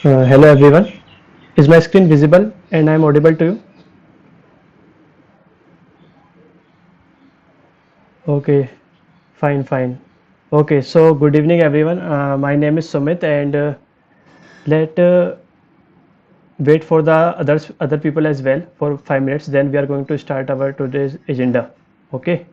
Hello everyone. Is my screen visible and I am audible to you? Okay, fine, fine. Okay, so good evening everyone. My name is Sumit and let wait for the other people as well for 5 minutes. Then we are going to start our today's agenda. Okay.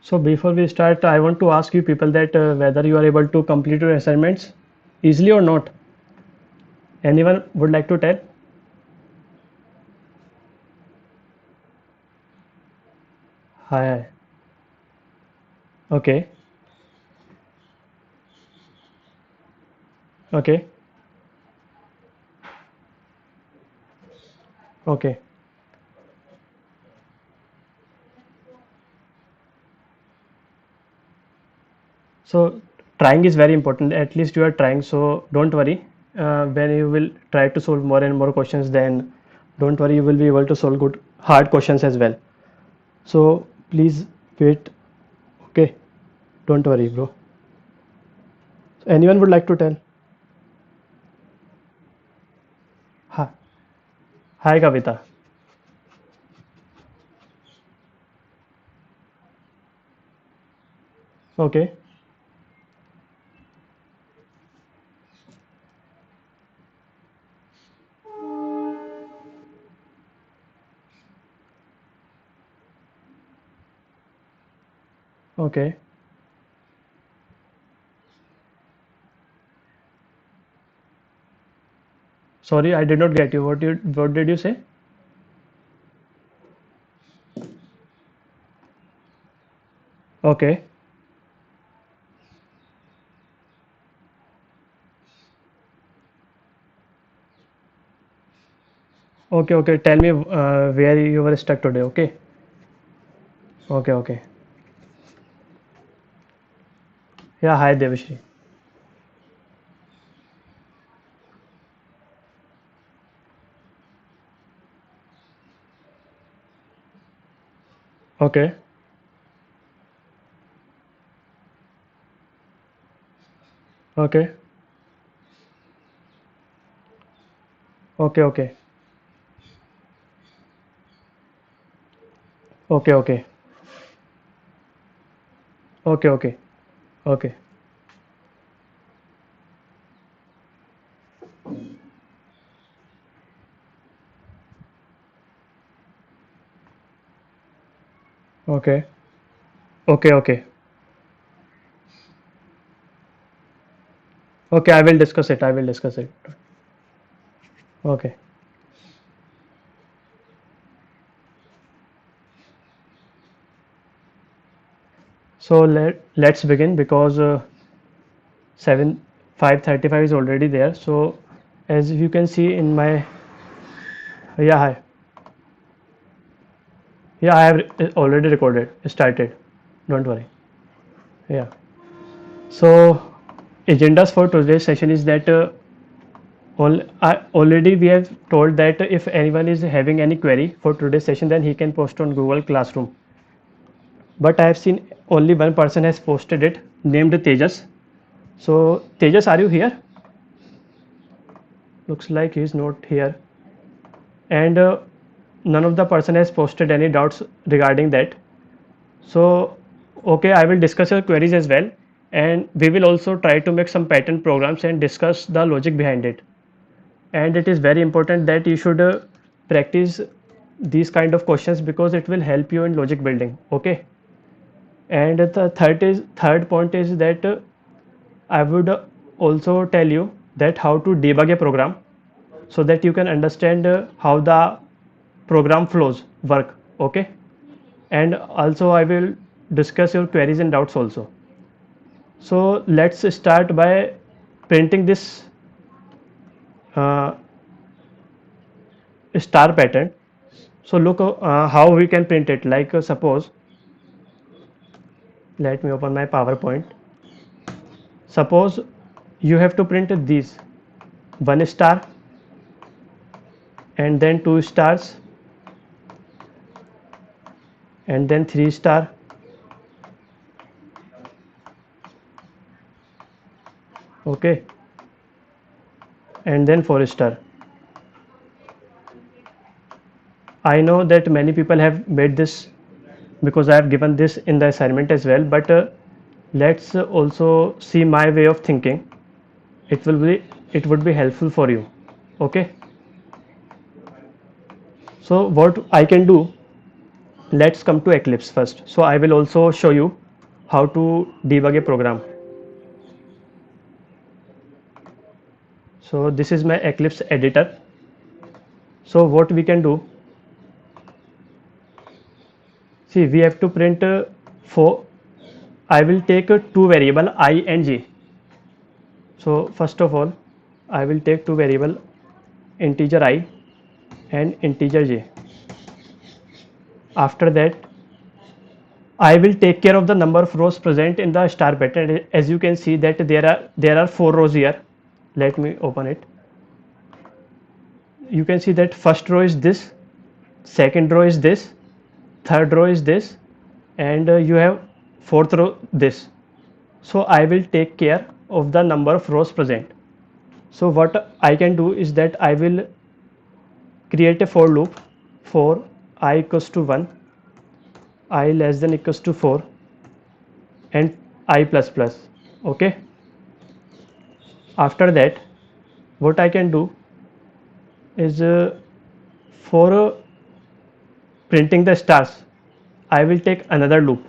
So before we start, I want to ask you people that whether you are able to complete your assignments easily or not. Anyone would like to tell? Hi, hi. Okay, okay, okay. So trying is very important. At least you are trying. So don't worry. When you will try to solve more and more questions, then don't worry. You will be able to solve good hard questions as well. So please wait. Okay. Don't worry, bro. So anyone would like to tell? Hi, hi, Kavita. Okay. Okay. Sorry, I did not get you. What did you say? Okay. Okay. Okay. Tell me where you were stuck today. Okay. Okay. Okay. Yeah. Hi, Devashri. Okay. Okay. Okay. Okay. Okay. Okay. Okay. Okay. Okay. Okay. Okay. Okay. Okay. I will discuss it. I will discuss it. Okay. So let's begin, because 7 5:35 is already there. So as you can see in my, yeah, hi, yeah, I have already recorded started, don't worry. Yeah, so agendas for today's session is that already we have told that if anyone is having any query for today's session, then he can post on Google Classroom. But I have seen only one person has posted it, named Tejas. So Tejas, are you here? Looks like he is not here, and none of the person has posted any doubts regarding that. So okay, I will discuss your queries as well, and we will also try to make some pattern programs and discuss the logic behind it. And it is very important that you should practice these kind of questions, because it will help you in logic building. Okay, and the third point is that I would also tell you that how to debug a program, so that you can understand how the program flows work. Okay, and also I will discuss your queries and doubts also. So let's start by printing this uh, star pattern. So look how we can print it. Like suppose, let me open my PowerPoint. Suppose you have to print these: one star, and then two stars, and then three star, okay, and then four star. I know that many people have made this, because I have given this in the assignment as well, but let's also see my way of thinking. It would be helpful for you. Okay, so what I can do, let's come to Eclipse first. So I will also show you how to debug a program. So this is my Eclipse editor. So what we can do, see, we have to print four. I will take two variable I and j. So first of all, I will take two variable, integer I and integer j. After that, I will take care of the number of rows present in the star pattern. As you can see that there are four rows here. Let me open it. You can see that first row is this, second row is this, third row is this, and you have fourth row this. So I will take care of the number of rows present. So what I can do is that I will create a for loop for I equals to 1, I less than equals to 4, and I plus plus. Okay, after that what I can do is for printing the stars, I will take another loop,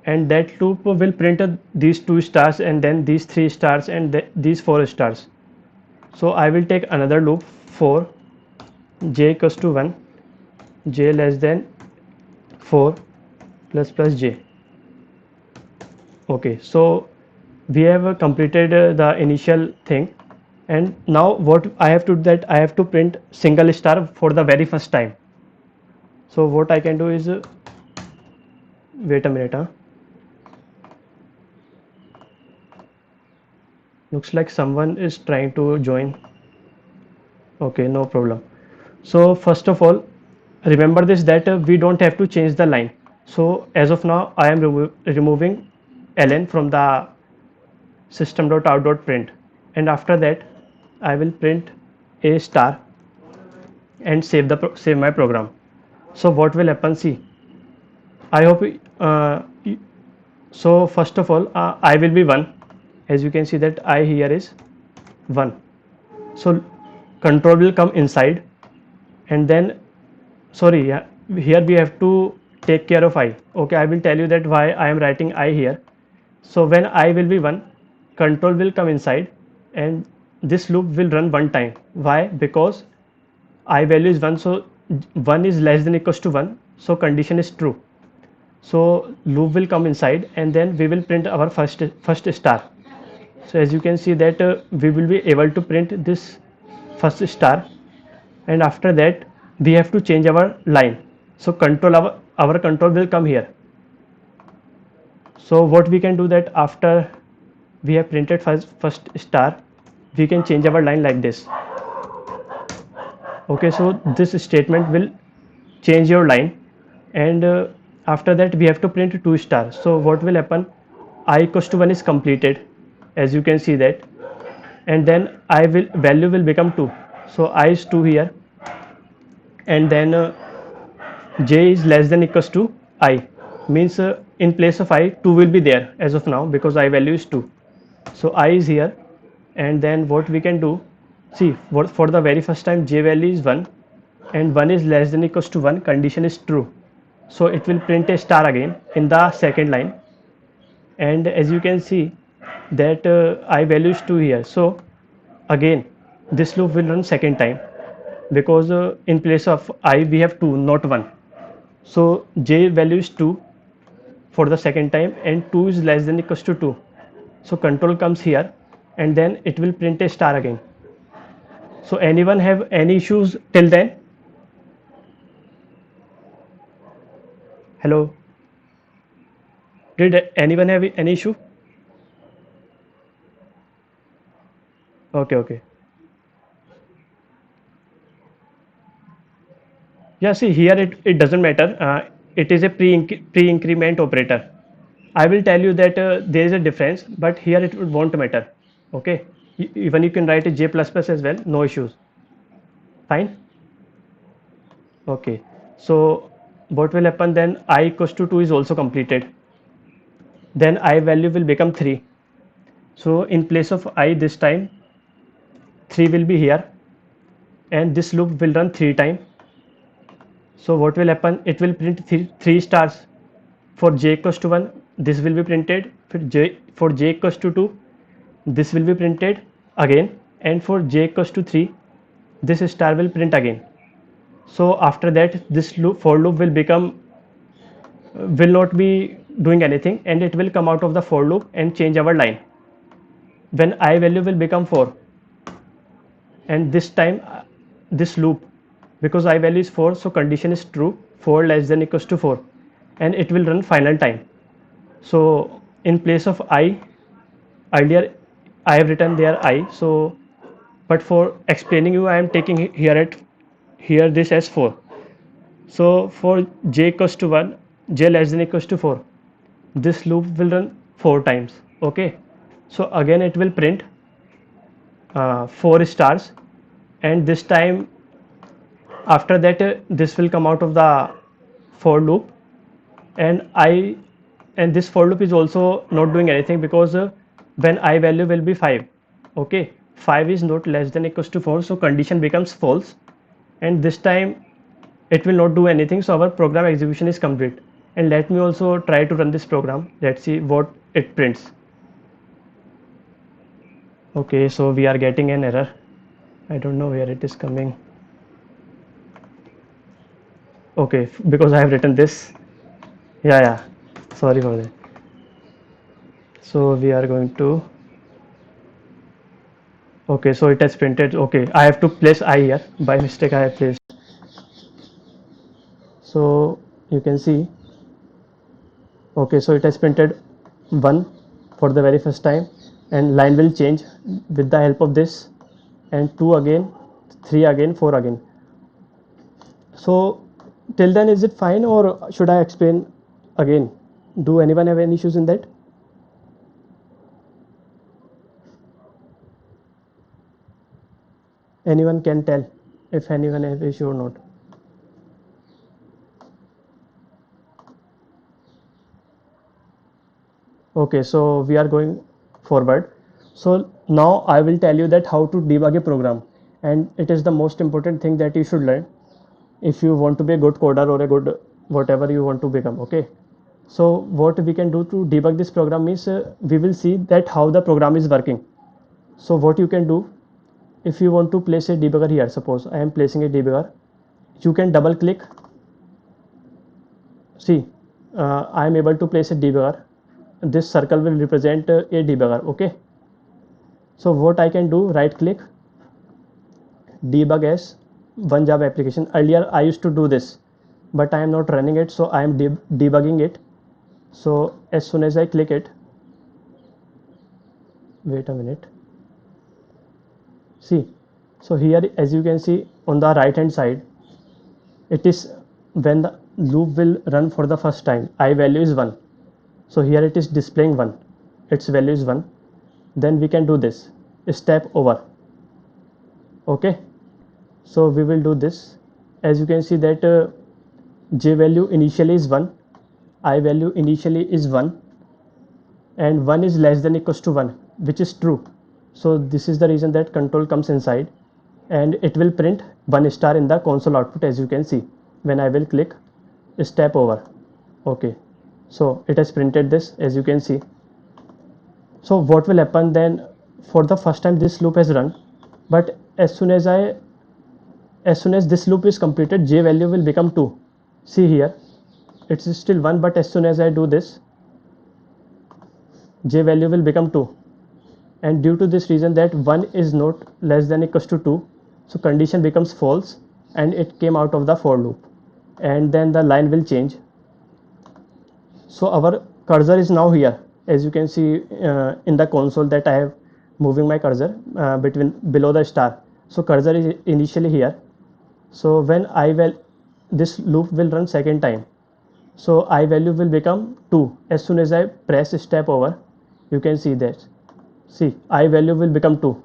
and that loop will print these two stars, and then these three stars, and these four stars. So I will take another loop for j equals to 1, j less than 4 plus plus j. Okay, so we have completed the initial thing, and now what I have to do, that I have to print single star for the very first time. So what I can do is wait a minute, looks like someone is trying to join. Okay, no problem. So first of all, remember this, that we don't have to change the line. So as of now I am removing ln from the system.out.print, and after that I will print a star and save my program. So what will happen, see, I hope so first of all I will be 1. As you can see that I here is 1. So control will come inside, and then, sorry, yeah, here we have to take care of I. Okay, I will tell you that why I am writing I here. So when I will be 1, control will come inside, and this loop will run one time. Why? Because I value is 1, so 1 is less than equals to 1, so condition is true. So loop will come inside, and then we will print our first star. So as you can see that we will be able to print this first star, and after that we have to change our line. So control, our control will come here. So what we can do, that after we have printed first star, we can change our line like this. Okay, so this statement will change your line, and after that we have to print 2 stars. So what will happen, I equals to 1 is completed, as you can see that, and then I will value will become 2. So I is 2 here, and then j is less than equals to I, means in place of I 2 will be there as of now, because I value is 2. So I is here, and then what we can do, see, for the very first time j value is 1, and 1 is less than equals to 1, condition is true. So it will print a star again in the second line, and as you can see that I value is 2 here. So again this loop will run second time, because in place of I we have 2, not 1. So j value is 2 for the second time, and 2 is less than equals to 2. So control comes here, and then it will print a star again. So anyone have any issues till then? Hello, did anyone have any issue? Okay, okay. Yeah, see here it doesn't matter. It is a pre-increment operator. I will tell you that there is a difference, but here it won't matter. Okay, even you can write a j++ as well, no issues. Fine. Okay, so what will happen then, I equals to 2 is also completed, then I value will become 3. So in place of I this time 3 will be here, and this loop will run 3 times. So what will happen, it will print 3 stars. For j equals to 1 this will be printed, for j equals to 2 this will be printed again, and for j equals to 3 this star will print again. So after that this for loop will become will not be doing anything, and it will come out of the for loop and change our line when I value will become 4. And this time this loop, because I value is 4, so condition is true, 4 less than equals to 4, and it will run final time. So in place of I, earlier I have written there I, so but for explaining you I am taking here this as 4. So for j equals to 1, j less than equals to 4, this loop will run 4 times. Okay, so again it will print 4 stars, and this time after that this will come out of the for loop, and this for loop is also not doing anything, because when I value will be 5. Okay, 5 is not less than equals to 4, so condition becomes false, and this time it will not do anything. So our program execution is complete. And let me also try to run this program, let's see what it prints. Okay, so we are getting an error, I don't know where it is coming. Okay, because I have written this. Yeah, sorry for that. So we are going to, okay, so it has printed. Okay, I have to place I here, by mistake I have placed. So you can see, okay, so it has printed 1 for the very first time, and line will change with the help of this, and 2 again, 3 again, 4 again. So till then is it fine, or should I explain again? Do anyone have any issues in that? Anyone can tell if anyone has issue or not. Okay, so we are going forward. So now I will tell you that how to debug a program, and it is the most important thing that you should learn if you want to be a good coder or a good whatever you want to become. Okay, so what we can do to debug this program is we will see that how the program is working. So what you can do, if you want to place a debugger here, suppose I am placing a debugger, you can double click. See, I am able to place a debugger. This circle will represent a debugger. Okay, so what I can do, right click, debug as one Java application. Earlier I used to do this, but I am not running it, so I am debugging it. So as soon as I click it, wait a minute, see, so here as you can see on the right hand side, it is when the loop will run for the first time, I value is 1. So here it is displaying 1, its value is 1. Then we can do this, step over. Okay, so we will do this. As you can see that j value initially is 1, I value initially is 1, and 1 is less than equals to 1, which is true. So this is the reason that control comes inside, and it will print 1 star in the console output, as you can see when I will click step over. Okay, so it has printed this, as you can see. So what will happen then, for the first time this loop has run, but as soon as this loop is completed, j value will become 2. See here, it's still 1, but as soon as I do this, j value will become 2, and due to this reason that 1 is not less than equals to 2, so condition becomes false and it came out of the for loop, and then the line will change. So our cursor is now here, as you can see in the console that I have moving my cursor below the star. So cursor is initially here. So when this loop will run second time, so I value will become 2. As soon as I press step over, you can see that, see, I value will become 2.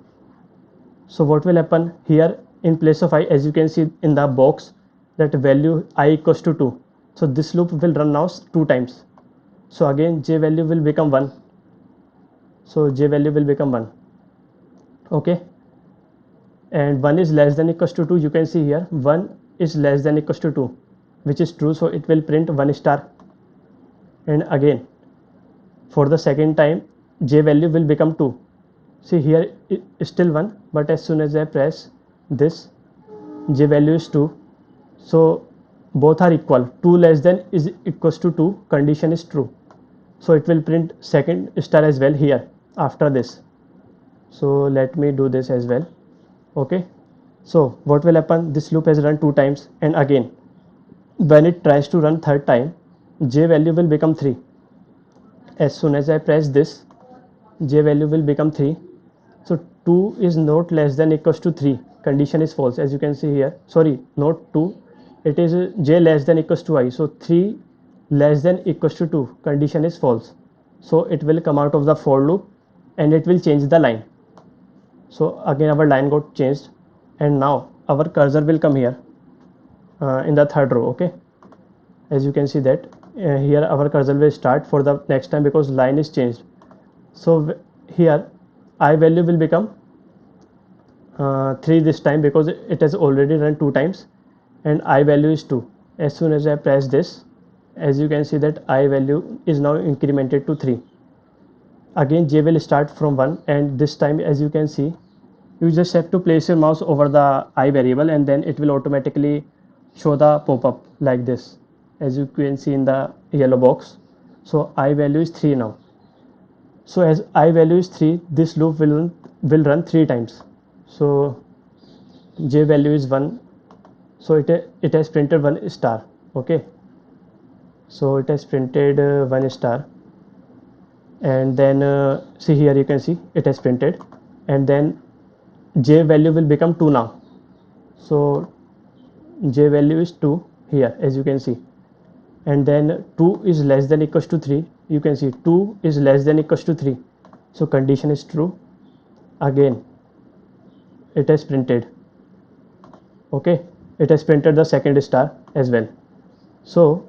So what will happen here, in place of I, as you can see in the box, that value I equals to 2. So this loop will run now 2 times. So again j value will become 1. So j value will become 1. Okay, and 1 is less than equals to 2. You can see here 1 is less than equals to 2, which is true, so it will print 1 star. And again for the second time, j value will become 2. See here it is still 1, but as soon as I press this, j value is 2. So both are equal, 2 less than is equals to 2, condition is true, so it will print second star as well here after this. So let me do this as well. Okay, so what will happen, this loop has run 2 times, and again when it tries to run third time, j value will become 3. As soon as I press this, j value will become 3. So 2 is not less than equals to 3, condition is false, as you can see here. Sorry, not 2, it is j less than equals to I. So 3 less than equals to 2, condition is false. So it will come out of the for loop and it will change the line. So again our line got changed, and now our cursor will come here in the third row. Okay, as you can see that here our cursor will start for the next time because line is changed. So here I value will become 3 this time because it has already run 2 times, and I value is 2. As soon as I press this, as you can see that I value is now incremented to 3. Again j will start from 1, and this time as you can see, you just have to place your mouse over the I variable and then it will automatically show the pop-up like this, as you can see in the yellow box. So I value is 3 now. So as I value is 3, this loop will run 3 times. So j value is 1, so it has printed 1 star. Okay, so it has printed 1 star, and then see here you can see it has printed, and then j value will become 2 now. So j value is 2 here, as you can see, and then 2 is less than equals to 3. You can see 2 is less than equals to 3, so condition is true. Again it has printed. Okay, it has printed the second star as well. So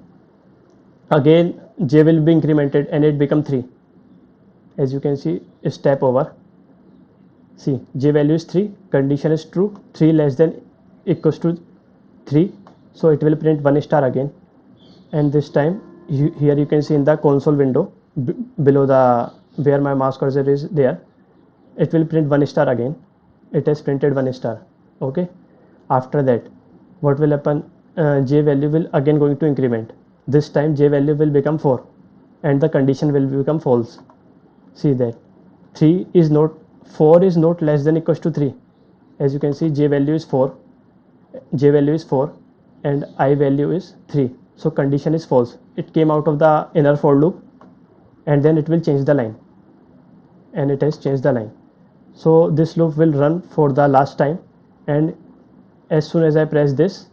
again j will be incremented and it become 3. As you can see, step over, see j value is 3, condition is true, 3 less than equals to 3, so it will print 1 star again. And this time here you can see in the console window below the where my mouse cursor is there, it will print 1 star again. It has printed 1 star. Okay, after that what will happen, j value will again going to increment. this time j value will become 4 and the condition will become false. See that 3 is not 4 is not less than equals to 3. As you can see, j value is 4 and I value is 3, so condition is false. It came out of the inner for loop and then it will change the line, and it has changed the line. So this loop will run for the last time, and as soon as I press this,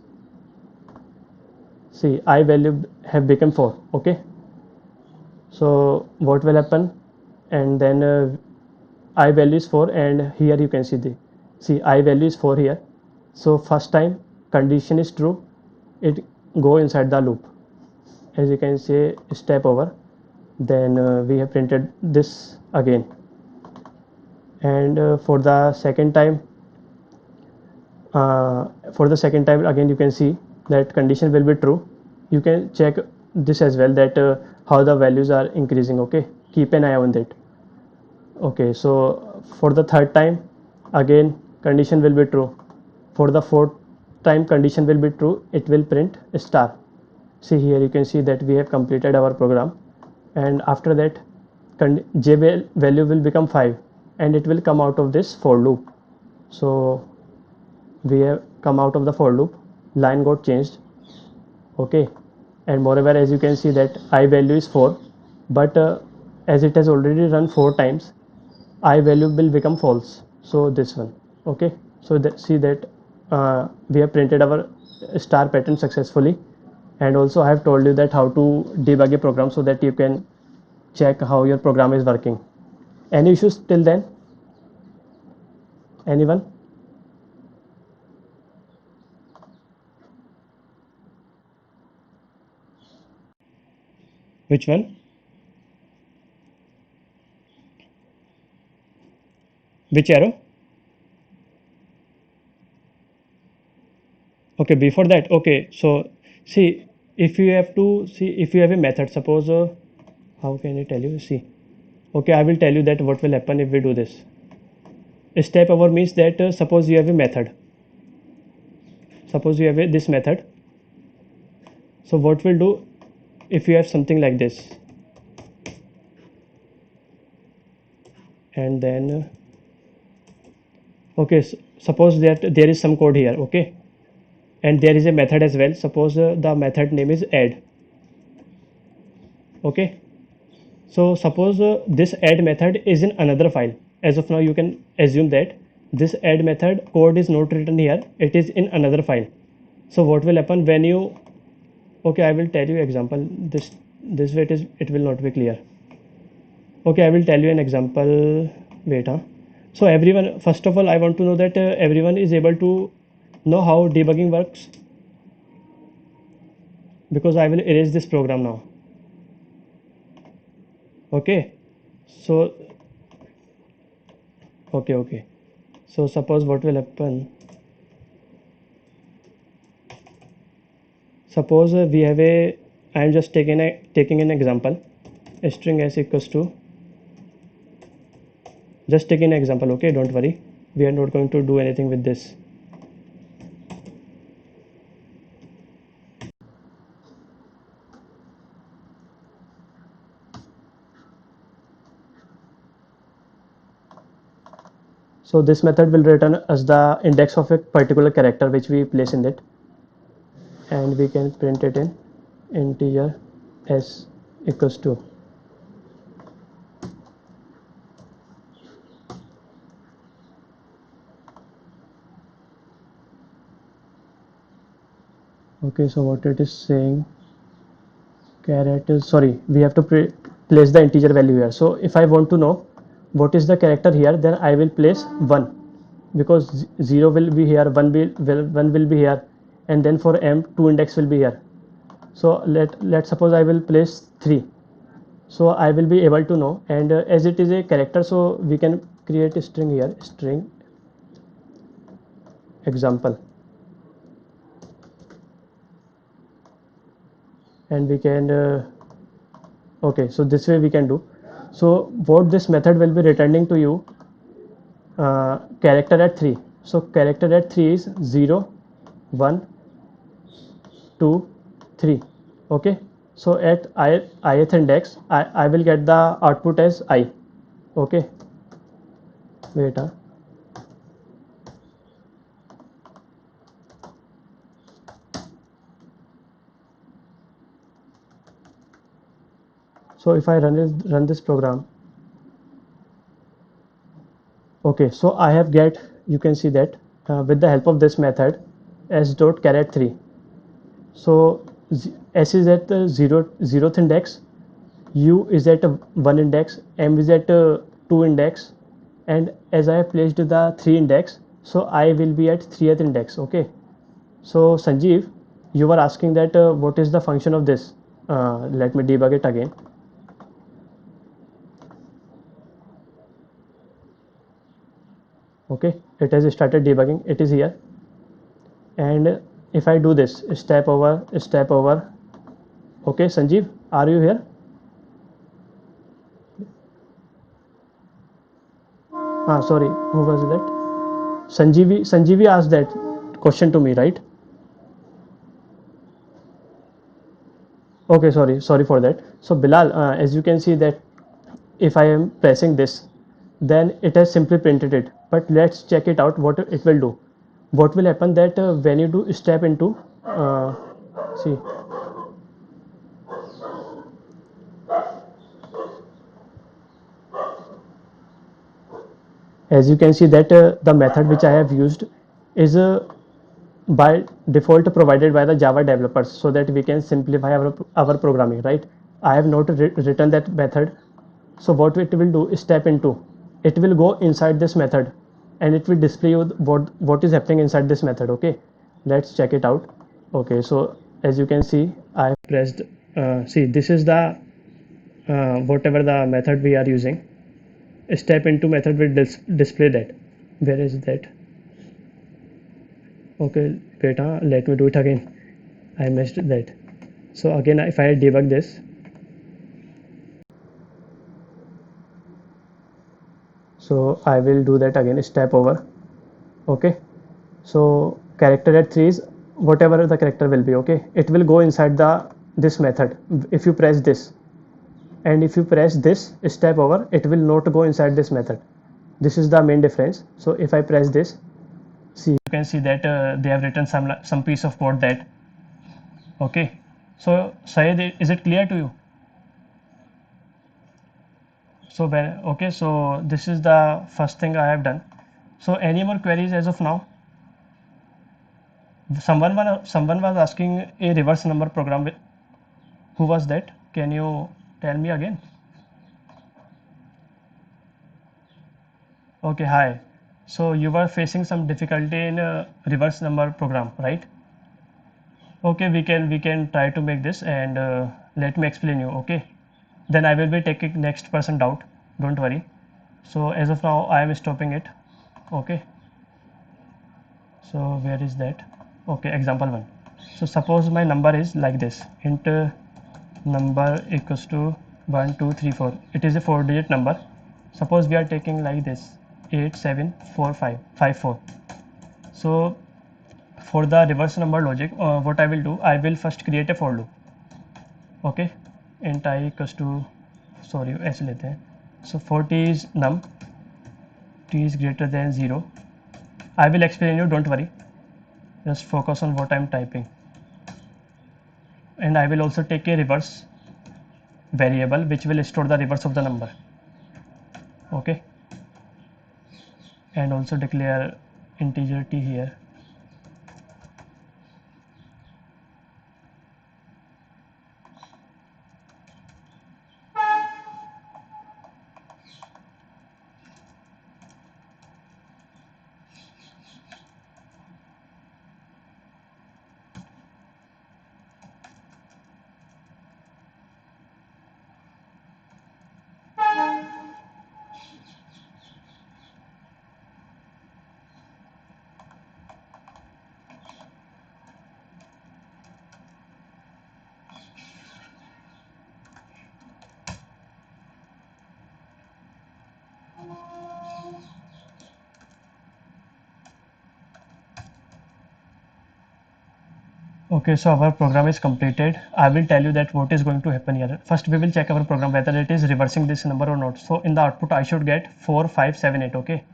see I value have become 4. Okay, so what will happen, and then I value is 4 and here you can see I value is 4 here. So first time condition is true, it go inside the loop. As you can say, step over, then we have printed this again, and for the second time again you can see that condition will be true. You can check this as well, that how the values are increasing. Okay, keep an eye on that. Okay, so for the third time again condition will be true. For the fourth time condition will be true, it will print star. See here you can see that we have completed our program, and after that j value will become 5 and it will come out of this for loop. So we have come out of the for loop, line got changed. Okay, and moreover as you can see that I value is 4, but as it has already run 4 times, I value will become false. So this one. Okay, so see that we have printed our star pattern successfully, and also I have told you that how to debug a program so that you can check how your program is working. Any issues till then? Anyone? Which one? Which arrow? Okay, before that. Okay, so see, if you have to see, if you have a method, suppose how can I tell you? See, okay, I will tell you that what will happen if we do this. A step over means that suppose you have a method. Suppose you have this method. So what we'll do, if you have something like this, and then okay, so suppose that there is some code here. Okay, and there is a method as well. Suppose the method name is add. Okay, so suppose this add method is in another file. As of now you can assume that this add method code is not written here, it is in another file. So what will happen when you, okay, I will tell you example. This way it will not be clear. Okay, I will tell you an example. Wait, so everyone, first of all I want to know that everyone is able to know how debugging works, because I will erase this program now. Okay, so okay, so suppose what will happen, suppose we have a, I am just taking an example, string s equals to, just taking an example. Okay, don't worry, we are not going to do anything with this. So this method will return us the index of a particular character which we place in it, and we can print it in integer s equals to. Okay, so what it is saying, character, sorry, we have to place the integer value here. So if I want to know what is the character here, then I will place 1, because 0 will be here, 1 will be here, and then for m 2 index will be here. So let's suppose I will place 3, so I will be able to know, and as it is a character, so we can create a string here, string example, and we can okay, so this way we can do. So what this method will be returning to you, character at 3. So character at 3 is 0 1 2 3. Okay, So at ith index, I will get the output as I. Okay, wait. So if I run this program, okay, so I have get, you can see that with the help of this method, s dot caret 3. So s is at the zeroth index, u is at a 1 index, m is at a 2 index, and as I have placed the 3 index, so I will be at 3th index. Okay, so Sanjeev, you were asking that what is the function of this. Let me debug it again. Okay, it has started debugging, it is here. And if I do this step over, okay, Sanjeev, are you here? Sorry, who was that? Sanjeevi asked that question to me, right? Okay, sorry for that. So Bilal, as you can see that if I am pressing this, then it has simply printed it. But let's check it out what it will do. What will happen that when you do step into, see, as you can see that the method which I have used is by default provided by the Java developers, so that we can simplify our programming, right? I have not written that method. So what it will do is step into, it will go inside this method and it will display you what is happening inside this method. Okay, let's check it out. Okay, so as you can see, I have pressed, see, this is the whatever the method we are using. Step into method will display that. Where is that? Okay, wait, let me do it again. I missed that. So again, if I debug this, so I will do that again, step over. Okay, so character at 3 is whatever the character will be. Okay, it will go inside the this method if you press this, and if you press this step over, it will not go inside this method. This is the main difference. So if I press this, see, you can see that they have written some piece of code that. Okay, so Syed, is it clear to you? So when, okay, so this is the first thing I have done. So any more queries as of now? Someone was asking a reverse number program. Who was that? Can you tell me again? Okay, hi. So you were facing some difficulty in reverse number program, right? Okay, we can try to make this, and let me explain you. Okay, then I will be taking next person doubt. Don't worry. So as of now, I am stopping it. Okay. So where is that? Okay, example one. So suppose my number is like this. Int number equals to 1 2 3 4. It is a 4-digit number. Suppose we are taking like this 8 7 4 5 5 4. So for the reverse number logic, what I will do, I will first create a for loop. Okay, int I equals to, sorry ऐसे लेते हैं. So for t is num, t is greater than 0. I will explain you, don't worry, just focus on what I am typing. And I will also take a reverse variable which will store the reverse of the number. Okay, and also declare integer t here. Okay, so our program is completed. I will tell you that what is going to happen here. First, we will check our program whether it is reversing this number or not. So in the output, I should get 4578. Okay,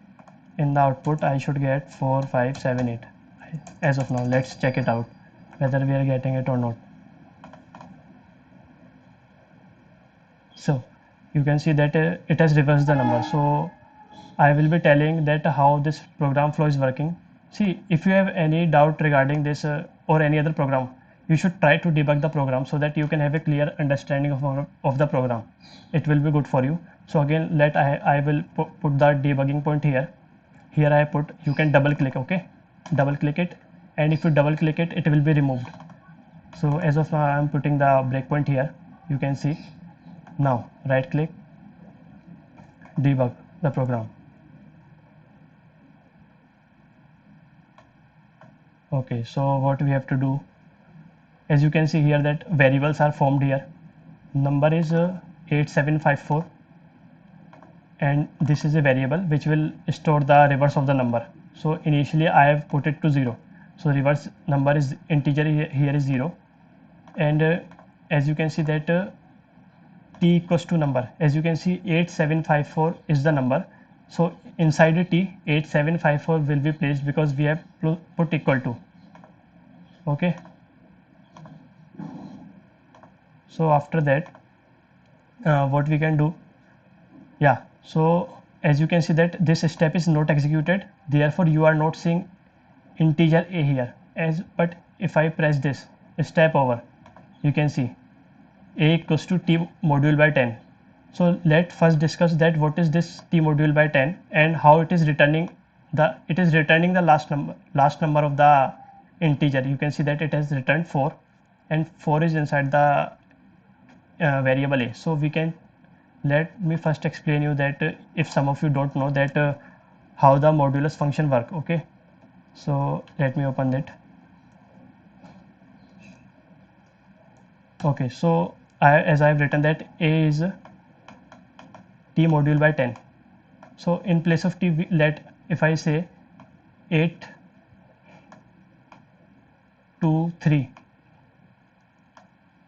in the output, I should get 4578. As of now, let's check it out whether we are getting it or not. So you can see that it has reversed the number. So I will be telling that how this program flow is working. See, if you have any doubt regarding this or any other program, you should try to debug the program so that you can have a clear understanding of the program. It will be good for you. So again, I will put the debugging point here. Here I put, you can double click, okay? Double click it, and if you double click it, it will be removed. So as of now, I am putting the breakpoint here. You can see. Now right click, debug the program. Okay, so what we have to do, as you can see here that variables are formed here. Number is 8754, and this is a variable which will store the reverse of the number. So initially I have put it to 0. So reverse number is integer, here is 0, and as you can see that t equals to number. As you can see 8754 is the number. So inside a t 8754 will be placed because we have put equal to. Okay. So after that, what we can do, yeah, so as you can see that this step is not executed, therefore you are not seeing integer a here. But if I press this step over, you can see a equals to t module by 10. So let first discuss that what is this t module by 10 and how it is returning the last number of the integer. You can see that it has returned 4, and 4 is inside the variable a. So we can, let me first explain you that if some of you don't know that how the modulus function work. Okay, so let me open it. Okay, so as I have written that a is t module by 10. So in place of t, if I say 8 to 3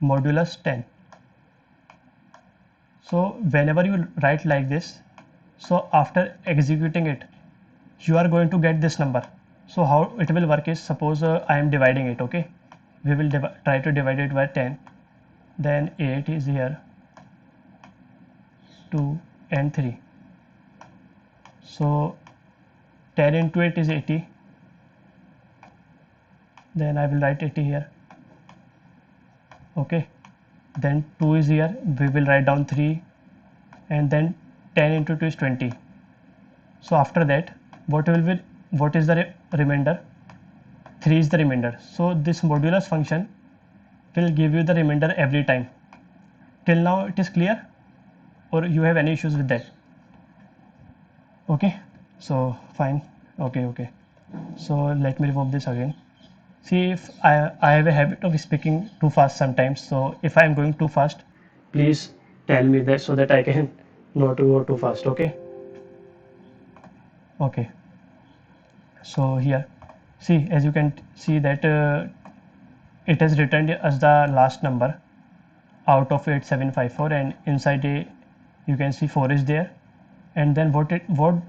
modulus 10. So whenever you write like this, so after executing it, you are going to get this number. So how it will work is, suppose I am dividing it. Okay, we will try to divide it by 10, then 8 is here, 2 and 3. So 10 into 8 is 80, then I will write 80 here. Okay, then 2 is here, we will write down 3, and then 10 into 2 is 20. So after that, what is the remainder? 3 is the remainder. So this modulus function will give you the remainder every time. Till now it is clear, or you have any issues with that? Okay, so fine. Okay, so let me remove this again. See, if I have a habit of speaking too fast sometimes, so if I am going too fast, please tell me that so that I can not to go too fast. Okay, so here, see, as you can see that it has returned as the last number out of 8754, and inside a, you can see 4 is there. And then what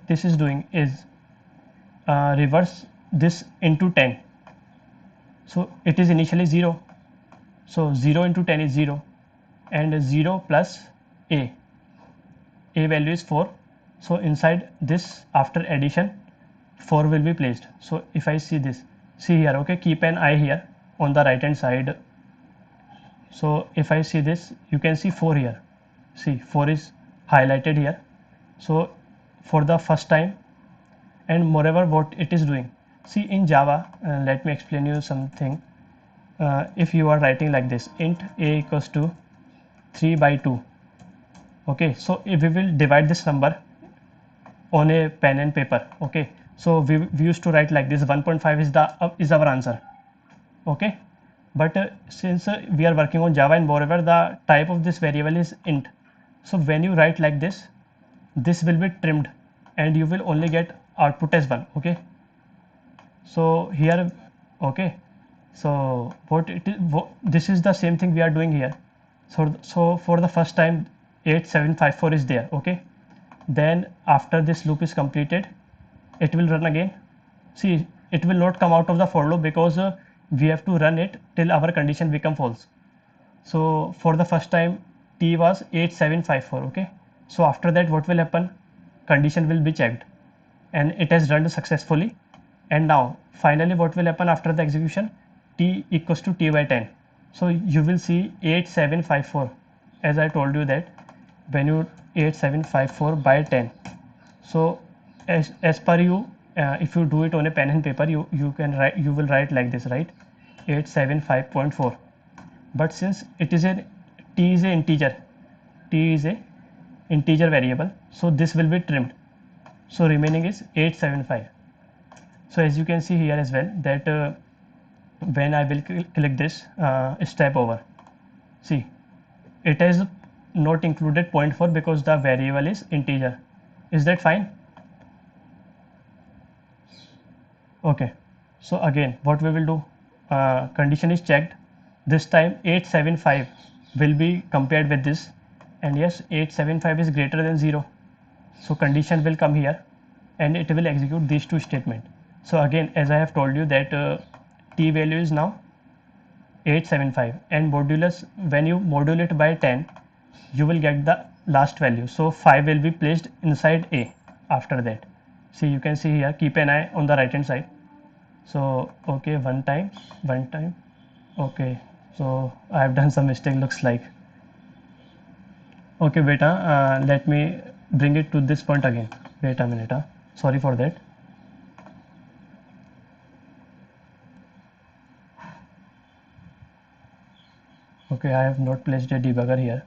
this is doing is reverse this into 10. So it is initially 0, so 0 into 10 is 0, and 0 plus a value is 4. So inside this, after addition, 4 will be placed. So if I see this, see here, okay, keep an eye here on the right hand side. So if I see this, you can see 4 here. See, 4 is highlighted here. So for the first time, and moreover what it is doing, see in Java, let me explain you something. If you are writing like this, int a equals to 3 by 2. Okay, so if we will divide this number on a pen and paper. Okay, so we used to write like this, 1.5 is our answer. Okay, but since we are working on Java, and moreover the type of this variable is int, so when you write like this will be trimmed and you will only get output as 1. Okay, so here, okay, So this is the same thing we are doing here. So for the first time 8754 is there. Okay, then after this loop is completed, it will run again. See, it will not come out of the for loop because we have to run it till our condition become false. So for the first time t was 8754. Okay, so after that what will happen? Condition will be checked and it has run successfully. And now finally what will happen after the execution? T equals to t by 10. So you will see 8754, as I told you that when you 8754 by 10. So as per you, if you do it on a pen and paper, you will write like this, right? 875.4. But since it is a t is a integer, t is a integer variable, so this will be trimmed. So remaining is 875. So as you can see here as well that when I will click this step over, see, it has not included 0.4 because the variable is integer. Is that fine? Okay, so again what we will do, condition is checked. This time 875 will be compared with this, and yes, 875 is greater than 0, so condition will come here and it will execute these two statements. So again, as I have told you that t value is now 875, and modulus, when you modulate by 10 you will get the last value, so 5 will be placed inside a. After that, see, you can see here, keep an eye on the right hand side. So okay, one time, okay, so I have done some mistake, looks like. Okay beta, let me bring it to this point again. Wait a minute, sorry for that. Okay, I have not placed a debugger here.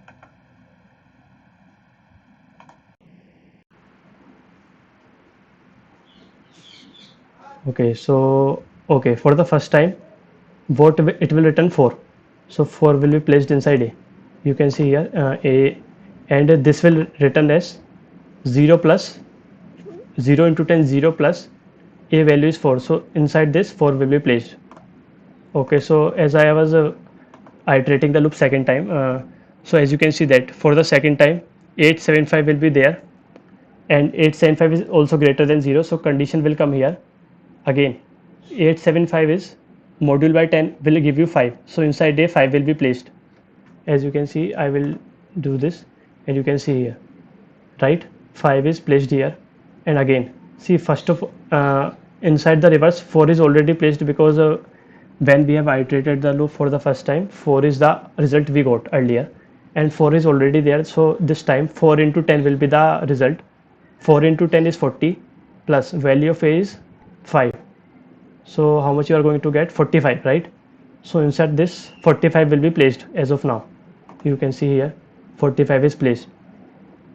Okay, so okay, for the first time what it will return 4, so 4 will be placed inside a. You can see here a, and this will return as 0 plus 0 into 10, 0 plus a value is 4, so inside this 4 will be placed. Okay, so as I was iterating the loop second time, so as you can see that for the second time 875 will be there, and 875 is also greater than 0, so condition will come here again. 875 is module by 10 will give you 5, so inside a 5 will be placed. As you can see, I will do this and you can see here, right, 5 is placed here. And again, see, first of inside the reverse 4 is already placed because when we have iterated the loop for the first time, 4 is the result we got earlier and 4 is already there, so this time 4 into 10 will be the result. 4 into 10 is 40 plus value of a is 5, so how much you are going to get? 45, right? So inside this 45 will be placed. As of now you can see here 45 is placed.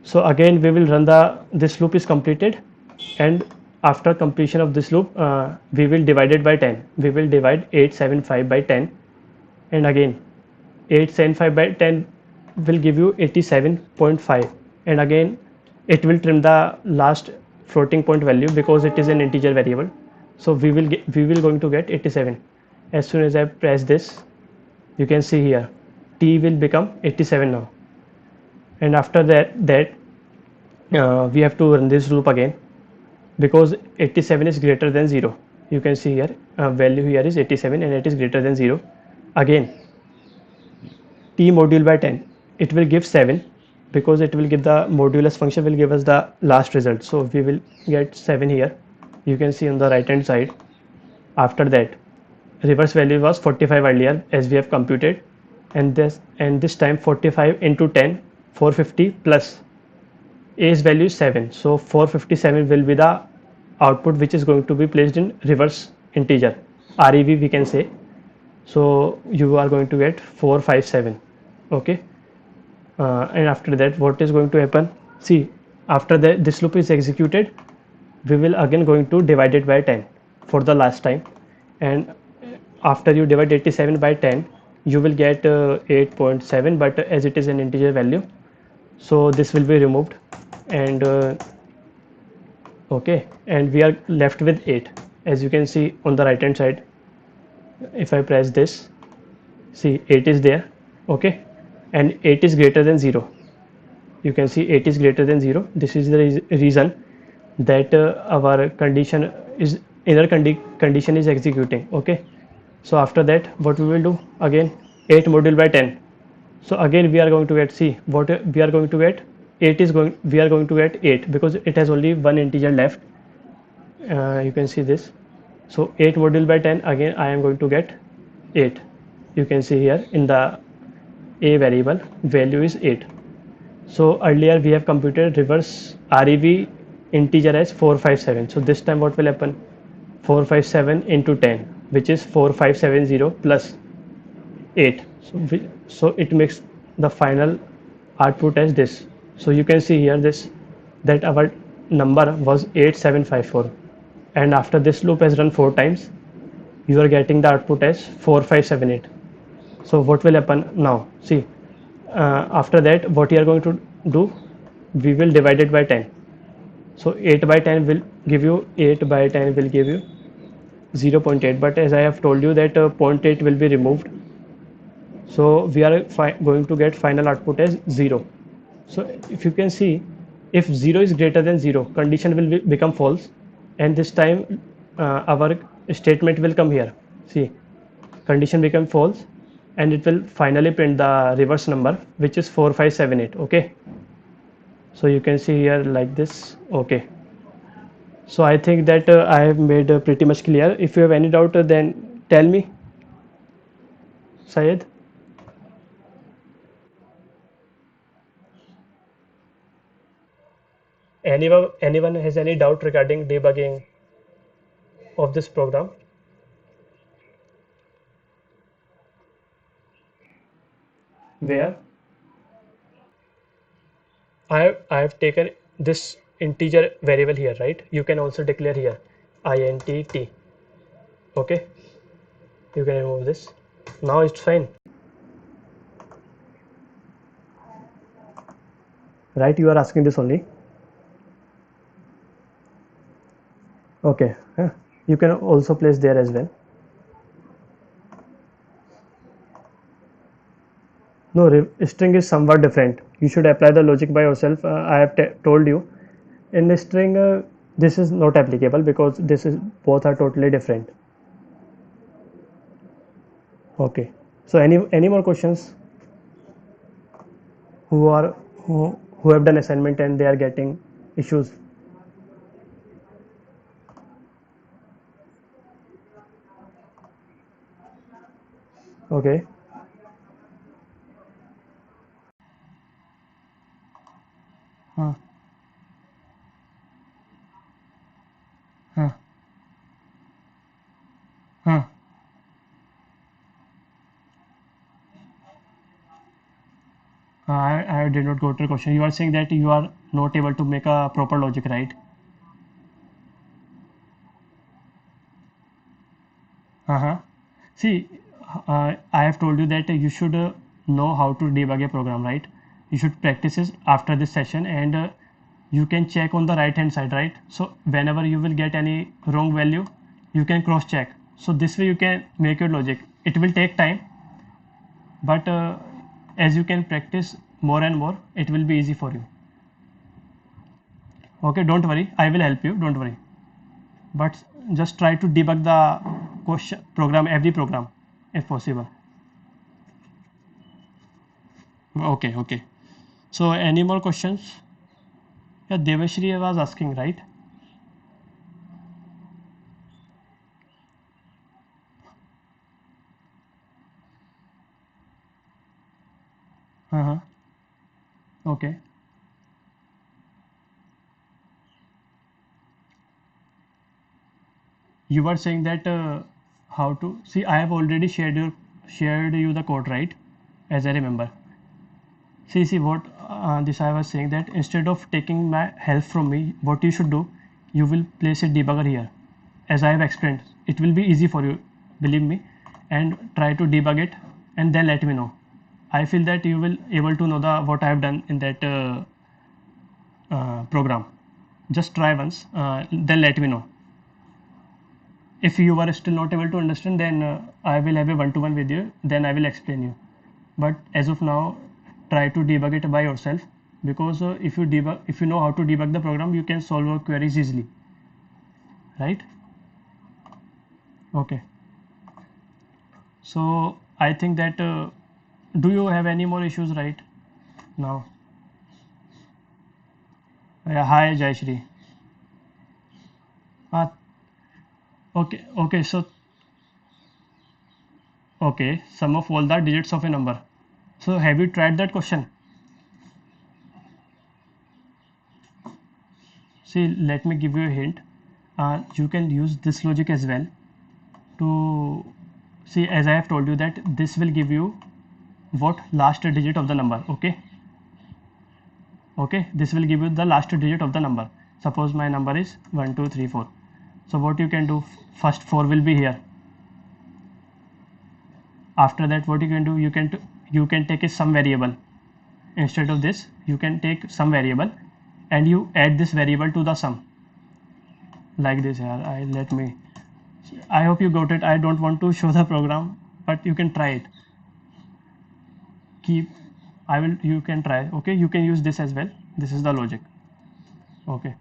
So again we will run this loop is completed, and after completion of this loop we will divide it by 10. We will divide 875 by 10, and again 875 by 10 will give you 87.5, and again it will trim the last floating point value because it is an integer variable, so we will going to get 87. As soon as I press this, you can see here t will become 87 now, and after that we have to run this loop again because 87 is greater than 0. You can see here value here is 87 and it is greater than 0. Again t module by 10, it will give 7 because it will give the modulus function will give us the last result, so we will get 7 here. You can see on the right hand side. After that, reverse value was 45 earlier as we have computed, and this time 45 into 10, 450 plus a's value is 7, so 457 will be the output which is going to be placed in reverse integer, rev we can say. So you are going to get 457. Okay, and after that what is going to happen? See, after that this loop is executed, we will again going to divide it by 10 for the last time, and after you divide 87 by 10 you will get 8.7, but as it is an integer value, so this will be removed, and okay, and we are left with 8, as you can see on the right hand side. if I press this, see 8 is there, okay, and 8 is greater than 0. You can see 8 is greater than 0. This is the reason that our condition is condition is executing, okay. So after that what we will do again, 8 multiplied by 10. So again we are going to get, see what we are going to get, 8 is going, we are going to get 8 because it has only one integer left. You can see this. So 8 multiplied by 10, again I am going to get 8. You can see here in the a variable value is 8. So earlier we have computed reverse REV integer as 457. So this time what will happen? 457 into 10, which is 4570 plus 8. So it makes the final output as this. So you can see here this, that our number was 8754, and after this loop has run 4 times, you are getting the output as 4578. So what will happen now? See, after that what we are going to do, we will divide it by 10. So 8 by 10 will give you 8 by 10 will give you 0.8, but as I have told you that 0.8 will be removed, so we are going to get final output as 0. So if you can see, if 0 is greater than 0, condition will become false, and this time our statement will come here. See, condition become false, and it will finally print the reverse number, which is 4578, okay. So you can see here like this, okay. So I think that I have made pretty much clear. If you have any doubt, then tell me, Syed. Anyone has any doubt regarding debugging of this program? Where I have taken this integer variable here, right? You can also declare here int t, okay. You can remove this. Now it's fine, right? You are asking this only, okay. You can also place there as well. No, string is somewhat different. You should apply the logic by yourself. I have told you in string this is not applicable because this is both are totally different, okay. So any more questions? Who are who have done assignment and they are getting issues? Okay. Huh. Huh. Huh. I did not go to the question. You are saying that you are not able to make a proper logic, right? Uh-huh. See, I have told you that you should know how to debug a program, right? You should practice it after this session, and you can check on the right hand side, right? So whenever you will get any wrong value, you can cross check. So this way you can make your logic. It will take time, but as you can practice more and more, it will be easy for you. Okay, don't worry, I will help you, don't worry. But just try to debug the question program, every program, if possible. Okay, okay. So any more questions? Yeah, Devashri was asking, right? Uh-huh. Okay. You were saying that how to see. I have already shared you the code, right? As I remember. See what this I was saying, that instead of taking my help from me, what you should do, you will place a debugger here, as I have explained. It will be easy for you, believe me, and try to debug it, and then let me know. I feel that you will able to know the what I have done in that program. Just try once, then let me know. if you are still not able to understand, then I will have a one-to-one with you, then I will explain you. But as of now, try to debug it by yourself, because if you know how to debug the program, you can solve your queries easily, right? Okay, so I think that do you have any more issues right now? Yeah, hi Jayashri. uh, okay, so okay, sum of all the digits of a number. So have you tried that question? See, let me give you a hint. You can use this logic as well to see, as I have told you, that this will give you what last digit of the number. Okay, this will give you the last digit of the number. Suppose my number is 1 2 3 4. So what you can do, first 4 will be here. After that, what you can do, you can take a sum variable. Instead of this, you can take some variable and you add this variable to the sum, like this here. I hope you got it. I don't want to show the program, but you can try it. Keep I will You can try. Okay, you can use this as well. This is the logic. Okay,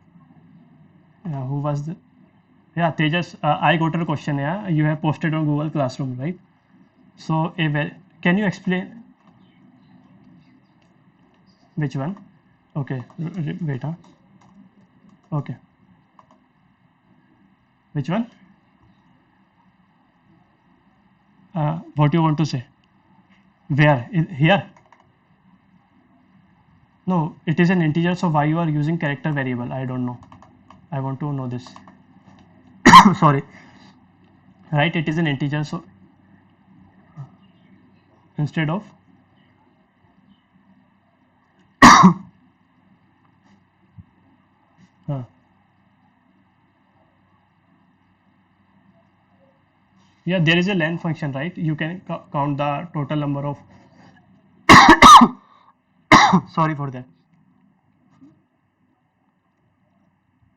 who was the yeah, Tejas, I got a question. Yeah, you have posted on Google Classroom, right? So can you explain which one? Okay, wait, huh? Okay, which one? What you want to say? Where? Here? No, it is an integer, so why you are using character variable? I don't know. I want to know this. Sorry, right? It is an integer, so instead of uh, yeah, there is a len function, right? You can count the total number of sorry for that.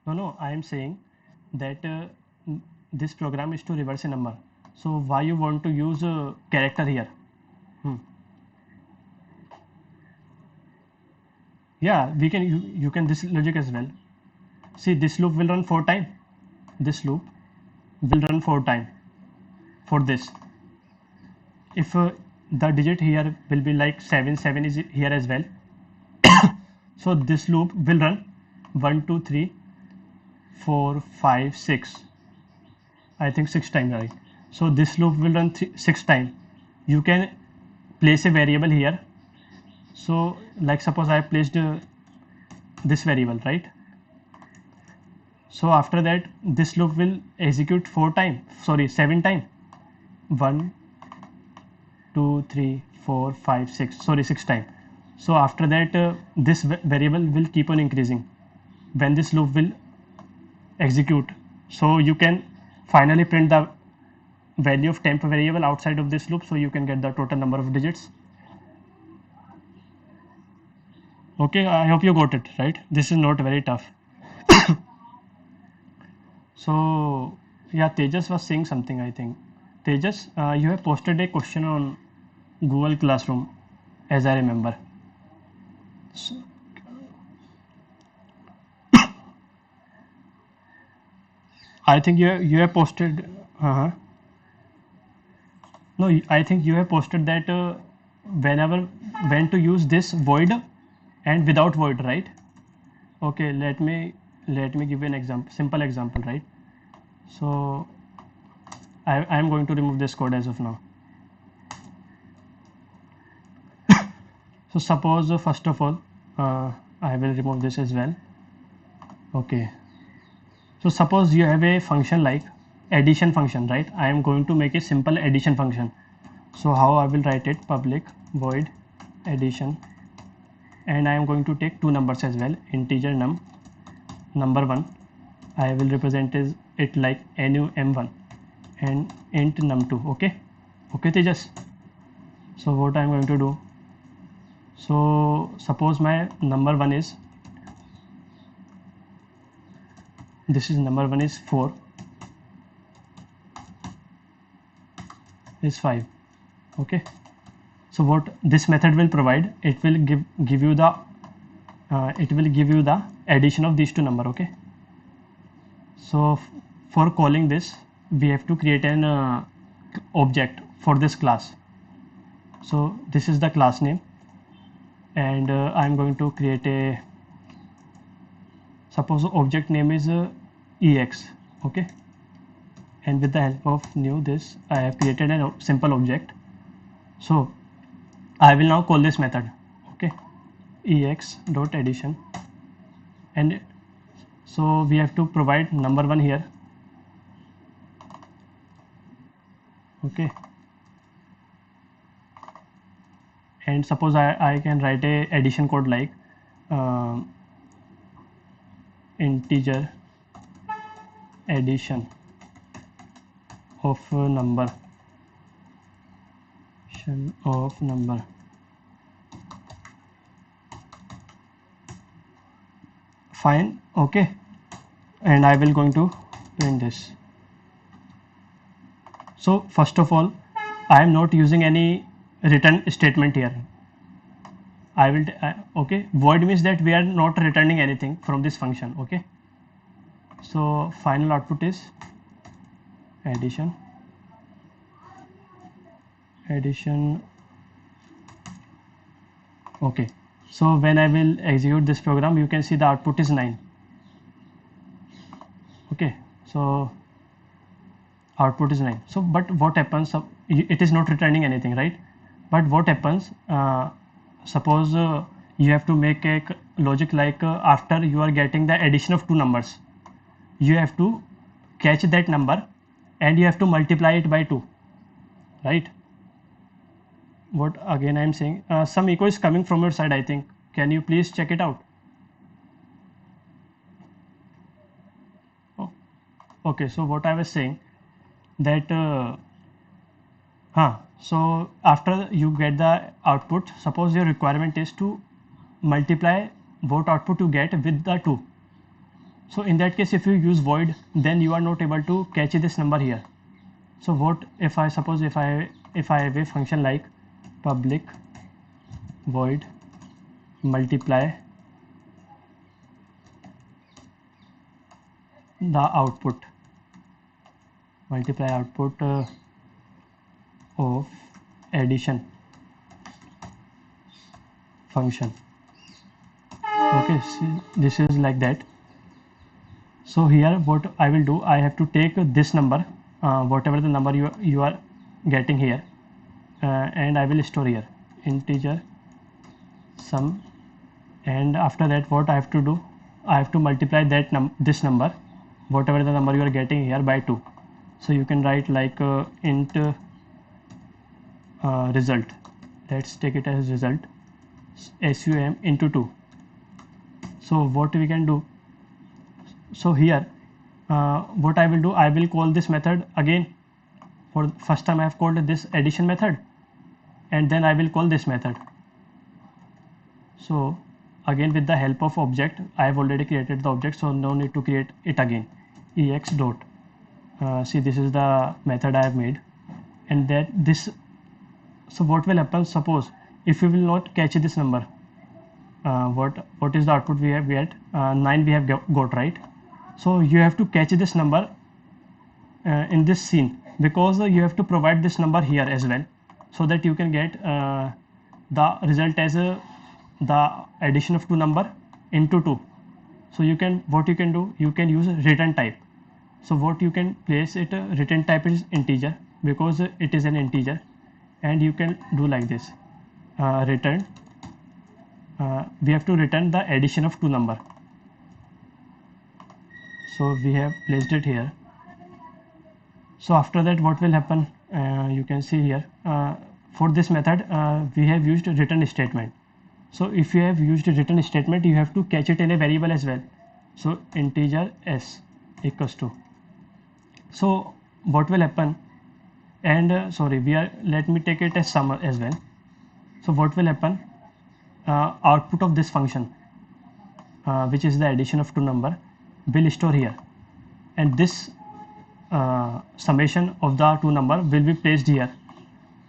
No, I am saying that this program is to reverse a number. So why you want to use a character here? Hmm. Yeah, you can this logic as well. See, this loop will run 4 times. This loop will run 4 times for this. If the digit here will be like 7, 7 is here as well. So this loop will run 1, 2, 3, 4, 5, 6. I think 6 times, right? So this loop will run 6 times. You can place a variable here. So like suppose I placed this variable, right? So after that, this loop will execute 7 times. 1 2 3 4 5 6, sorry, 6 times. So after that, this variable will keep on increasing when this loop will execute. So you can finally print the value of temp variable outside of this loop, so you can get the total number of digits. Okay, I hope you got it, right? This is not very tough. So yeah, Tejas was saying something, I think. Tejas, you have posted a question on Google Classroom, as I remember. So, I think you have posted. No, I think you have posted that whenever when to use this void and without void, right? Okay, let me give you an example, simple example, right? So I am going to remove this code as of now. So suppose first of all, I will remove this as well. Okay. So suppose you have a function like addition function, right? I am going to make a simple addition function. So how I will write it? Public void addition, and I am going to take two numbers as well, integer number 1. I will represent it like num1 and int num2. Okay, Tejas. So what I am going to do? So suppose my number 1 is, this is number 1 is 4. is 5. Okay, so what this method will provide, it will give you the addition of these two number. Okay, so for calling this we have to create an object for this class. So this is the class name, and I'm going to create a, suppose the object name is ex. Okay, and with the help of new this I have created a simple object. So I will now call this method. Okay, ex dot addition, and so we have to provide number 1 here. Okay, and suppose I can write a addition code like integer addition of number fine. Okay, and I will going to print this. So first of all, I am not using any return statement here. I will okay, void means that we are not returning anything from this function. Okay, so final output is addition. Okay, so when I will execute this program, you can see the output is 9. Okay, so output is 9. So but what happens, it is not returning anything, right? But what happens, suppose you have to make a logic like after you are getting the addition of two numbers, you have to catch that number and you have to multiply it by 2, right? What again I am saying, some echo is coming from your side, I think. Can you please check it out? Oh, okay, so what I was saying that so after you get the output, suppose your requirement is to multiply what output you get with the 2. So in that case, if you use void, then you are not able to catch this number here. So what if I suppose if I have a function like public void multiply the output, of addition function. Okay, see, this is like that. So here what I will do, I have to take this number, whatever the number you are getting here, and I will store here integer sum, and after that what I have to do, I have to multiply that this number, whatever the number you are getting here, by 2. So you can write like int result, let's take it as result sum into 2. So what we can do, so here what I will do, I will call this method again. For first time I have called this addition method, and then I will call this method. So again with the help of object, I have already created the object, so no need to create it again. Ex dot see, this is the method I have made, and that this, so what will happen, suppose if we will not catch this number, what is the output we have get, 9 we have got, right? So you have to catch this number in this scene, because you have to provide this number here as well, so that you can get the result as the addition of two number into 2. So you can, what you can do, you can use a return type. So what you can place it, return type is integer, because it is an integer, and you can do like this, return, we have to return the addition of two number. So we have placed it here. So after that what will happen, you can see here, for this method we have used return statement. So if you have used a return statement, you have to catch it in a variable as well. So integer s equals to, so what will happen, and sorry, let me take it as sum as well. So what will happen, output of this function, which is the addition of two number, will store here, and this summation of the two number will be placed here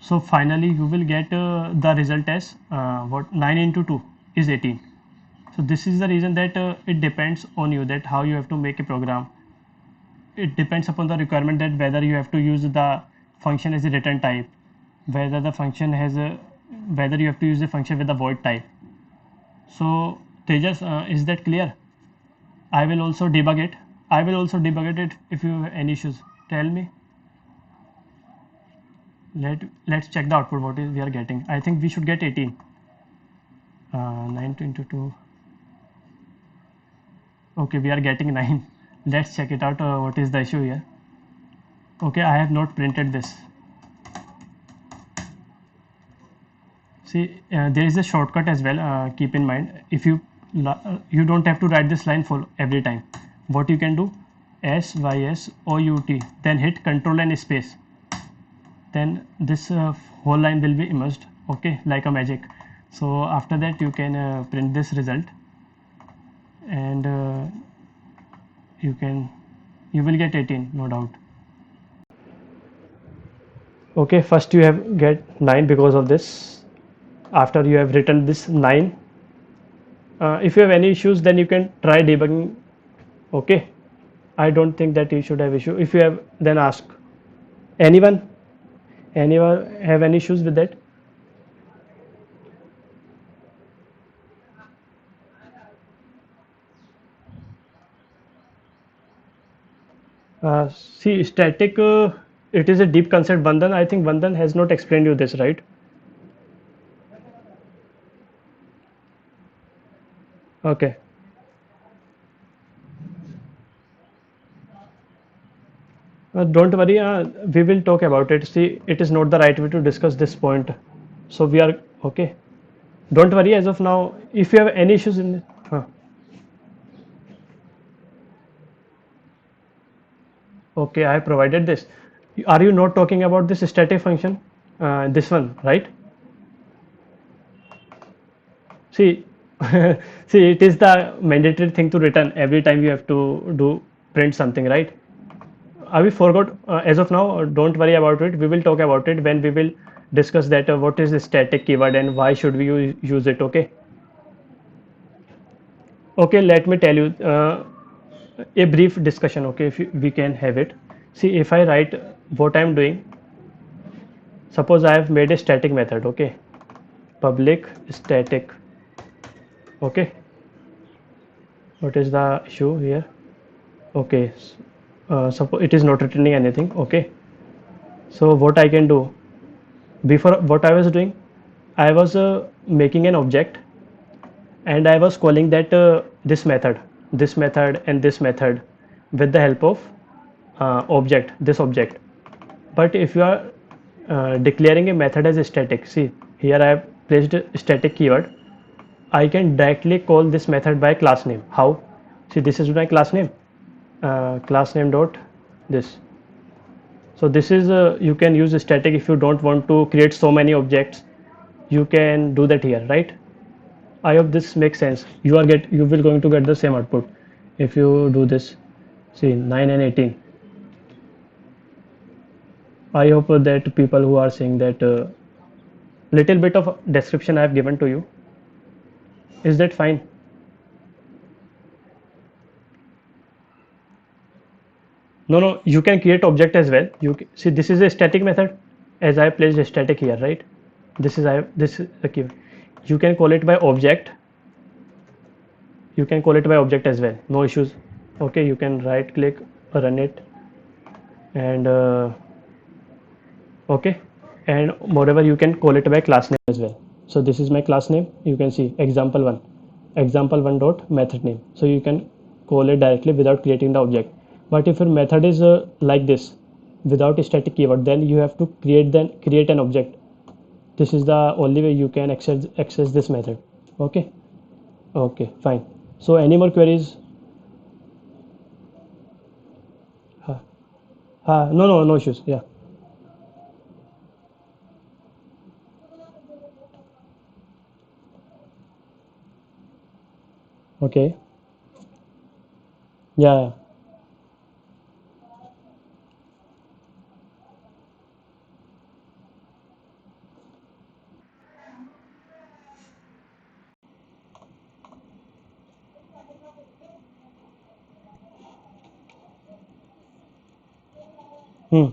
So finally you will get the result as what 9 into 2 is 18. So this is the reason that it depends on you, that how you have to make a program. It depends upon the requirement, that whether you have to use the function as a return type, whether the function has a, whether you have to use a function with the void type. So Tejas, is that clear? I will also debug it. I will also debug it if you have any issues. Tell me. Let's check the output. What is we are getting? I think we should get 18. 9 into 2. Okay, we are getting 9. Let's check it out. What is the issue here? Okay, I have not printed this. See, there is a shortcut as well. Keep in mind, if you you don't have to write this line full every time. What you can do, SYSOUT, then hit Control and space. Then this whole line will be immersed. Okay, like a magic. So after that, you can print this result, and you will get 18, no doubt. Okay, first you have get 9 because of this. After you have written this 9, if you have any issues, then you can try debugging. Okay, I don't think that you should have issue. If you have, then ask. Anyone anyone have any issues with that? See, static, it is a deep concept. Vandan, I think Vandan has not explained you this, right? Okay. Don't worry, we will talk about it. See, it is not the right way to discuss this point. So we are okay. Don't worry as of now. If you have any issues in, okay, I have provided this. Are you not talking about this static function? This one, right? See, see, it is the mandatory thing to return every time you have to do print something, right? We forgot as of now. Don't worry about it. We will talk about it when we will discuss that what is the static keyword and why should we use it. Okay. Okay. Let me tell you a brief discussion. Okay, if we can have it. See, if I write what I am doing, suppose I have made a static method. Okay, public static. Okay, what is the issue here? Okay, suppose it is not returning anything. Okay, so what I can do, before what I was doing, I was making an object, and I was calling that this method and this method with the help of this object. But if you are declaring a method as a static, see here I have placed a static keyword. I can directly call this method by class name. How? See, this is my class name. Class name dot this. So this is you can use a static if you don't want to create so many objects. You can do that here, right? I hope this makes sense. You will going to get the same output if you do this. See, 9 and 18. I hope that people who are saying that little bit of description I have given to you, is that fine? No, no, you can create object as well. See, this is a static method, as I placed a static here, right? This is the keyword. You can call it by object. You can call it by object as well. No issues. Okay, you can right click, run it, and okay, and moreover you can call it by class name as well. So this is my class name. You can see example1, example1 dot method name. So you can call it directly without creating the object. But if your method is like this, without a static keyword, then you have to create an object. This is the only way you can access this method. Okay. Okay, fine. So any more queries? No issues. Yeah. Okay. Yeah. Hmm.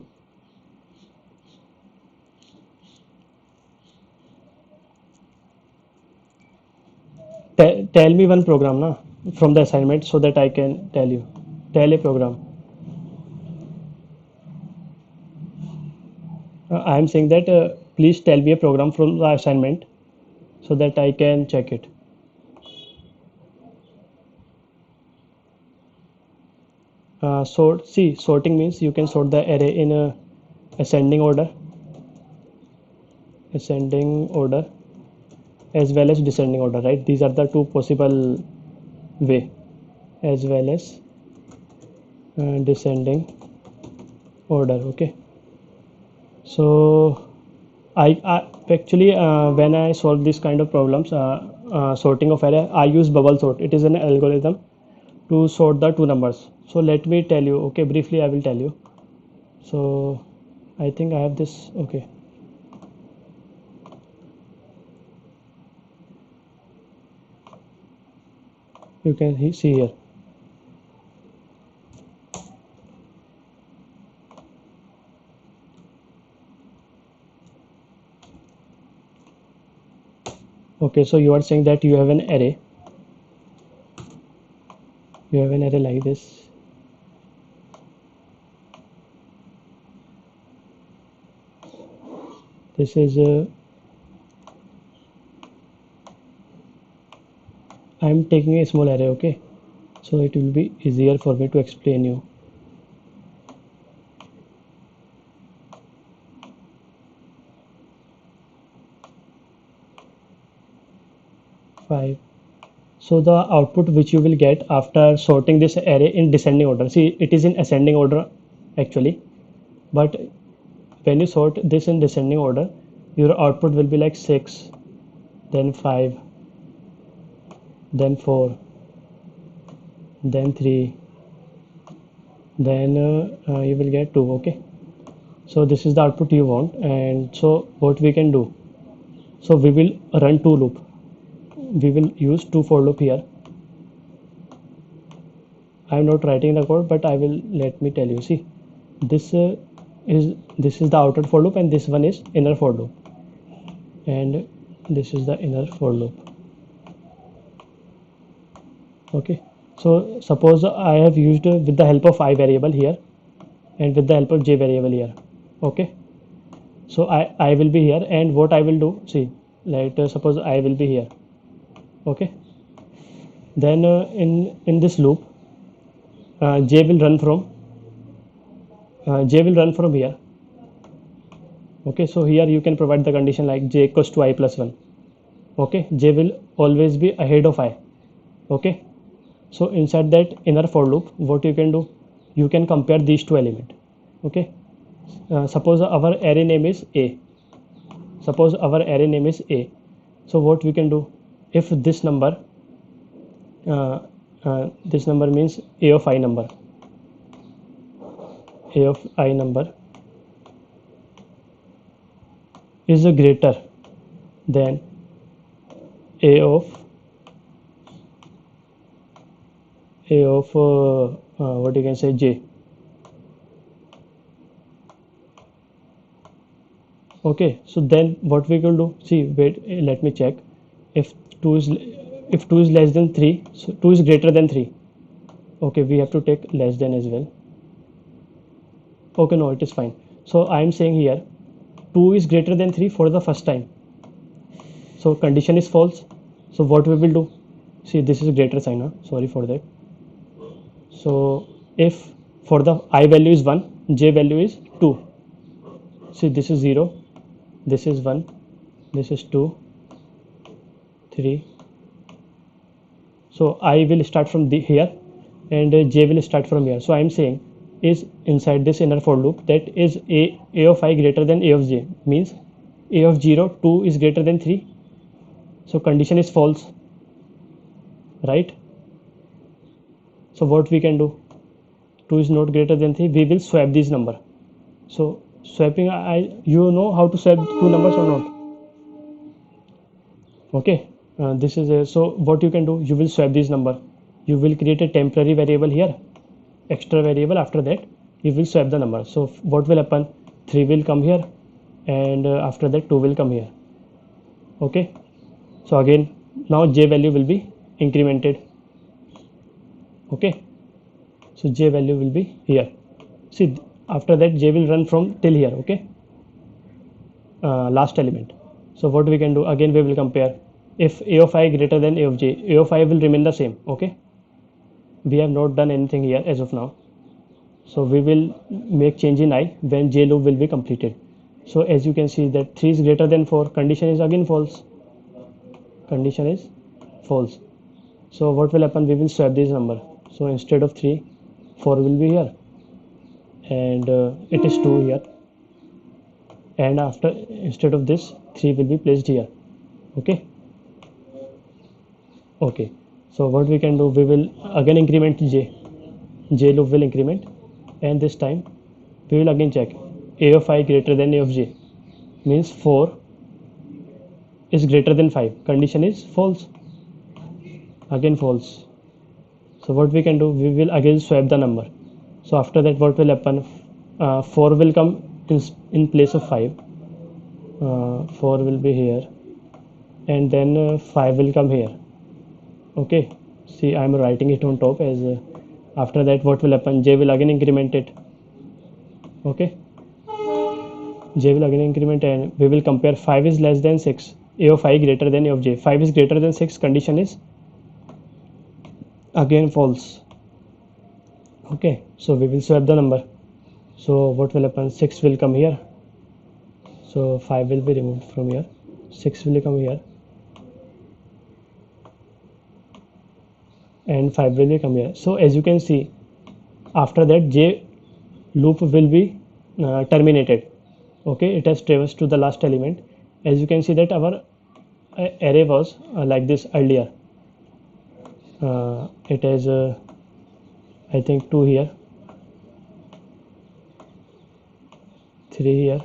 Tell me one program na from the assignment so that I can tell you. Tell a program. I am saying that please tell me a program from the assignment so that I can check it. Sorting means you can sort the array in a ascending order as well as descending order, right? These are the two possible way, as well as descending order. Okay, so I actually when I solve this kind of problems, sorting of array, I use bubble sort. It is an algorithm to sort the two numbers. So let me tell you. Okay, briefly I will tell you. So I think I have this. Okay, you can see here. Okay, so you are saying that you have an array. You have an array like this. This is I am taking a small array. Okay, so it will be easier for me to explain you. 5. So the output which you will get after sorting this array in descending order, see it is in ascending order actually, but when you sort this in descending order, your output will be like 6, then 5, then 4, then 3, then you will get 2. Okay, so this is the output you want, and so what we can do, so we will run two loop. We will use two for loop here. I am not writing the code, but I will, let me tell you. See, this this is the outer for loop, and this one is inner for loop, and this is the inner for loop. Okay, so suppose I have used with the help of I variable here and with the help of j variable here. Okay, so I will be here, and what I will do, see, let suppose I will be here. Okay, then in this loop, j will run from here. Okay, so here you can provide the condition like j equals to I plus 1. Okay, j will always be ahead of I. Okay, so inside that inner for loop, what you can do, you can compare these two elements. Okay, suppose our array name is a. Suppose our array name is a. So what we can do, if this number means a of I number, a of I number is greater than a of what you can say j. Okay, so then what we will do, see, wait, let me check. If 2 is less than 3, so 2 is greater than 3. Okay, we have to take less than as well. Okay, no, it is fine. So I am saying here 2 is greater than 3 for the first time, so condition is false. So what we will do, see, this is greater sign, huh? Sorry for that. So if for the I value is 1, j value is 2. See, this is 0, this is 1, this is 2, 3. So I will start from here, and j will start from here. So I am saying is inside this inner for loop, that is a of I greater than a of j, means a of 0, 2 is greater than 3. So condition is false, right? So what we can do, 2 is not greater than 3, we will swap this number. So swapping, you know how to swap two numbers or not? Okay, this is so what you can do, you will swap this number. you will create a temporary variable here, extra variable. After that you will swap the number. So what will happen, 3 will come here, and after that 2 will come here. Okay, so again now j value will be incremented. Okay, so j value will be here. See, after that j will run from till here. Okay, last element. So what we can do, again we will compare. If a of I greater than a of j, a of I will remain the same. Okay, we have not done anything here as of now. So we will make change in I when j loop will be completed. So as you can see that 3 is greater than 4, condition is again false. Condition is false. So what will happen, we will swap this number. So instead of 3, 4 will be here, and it is 2 here, and after, instead of this, 3 will be placed here. Okay, okay, so what we can do, we will again increment j loop will increment, and this time we will again check a of I greater than a of j, means 4 is greater than 5, condition is false, again false. So what we can do, we will again swap the number. So after that what will happen, 4 will come in place of 5, 4 will be here, and then 5 will come here. Okay, see, I am writing it on top as after that what will happen, j will again increment it. Okay, j will again increment, and we will compare. 5 is less than 6, a of I greater than a of j. 5 is greater than 6, condition is again false. Okay, so we will swap the number. So what will happen, 6 will come here, so 5 will be removed from here, 6 will come here, and 5 will come here. So as you can see, after that j loop will be terminated. Okay, it has traversed to the last element. As you can see that our array was like this earlier. It has I think 2 here, 3 here,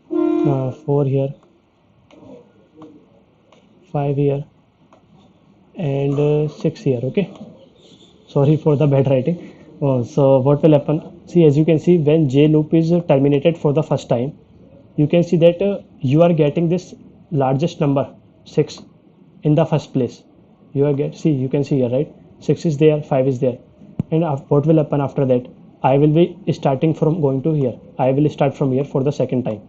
4 here, 5 here, and 6 here. Okay, sorry for the bad writing. So what will happen, see, as you can see, when j loop is terminated for the first time, you can see that you are getting this largest number 6 in the first place. You are see, you can see here, right, 6 is there, 5 is there, and what will happen after that, I will be starting from going to here, I will start from here for the second time.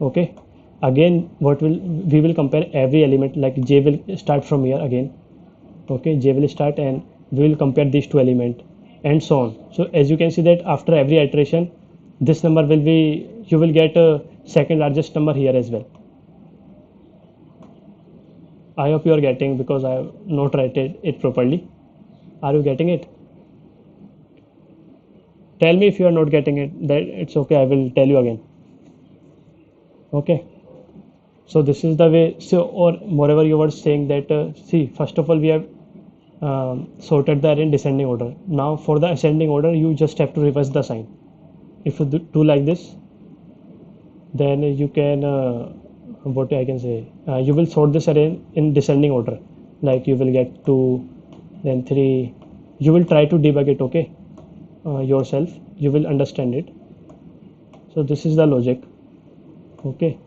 Okay, again what will, we will compare every element, like j will start from here again. Okay, j will start, and we will compare these two elements, and so on. So as you can see that after every iteration, this number will be, you will get a second largest number here as well. I hope you are getting, because I have not written it properly. Are you getting it? Tell me if you are not getting it, that it's okay, I will tell you again. Okay, so this is the way. So, or moreover, you were saying that see, first of all, we have sorted the array in descending order. Now for the ascending order, you just have to reverse the sign. If you do like this, then you can what I can say, you will sort this array in descending order, like you will get 2, then 3. You will try to debug it, okay, yourself, you will understand it. So this is the logic. Okay,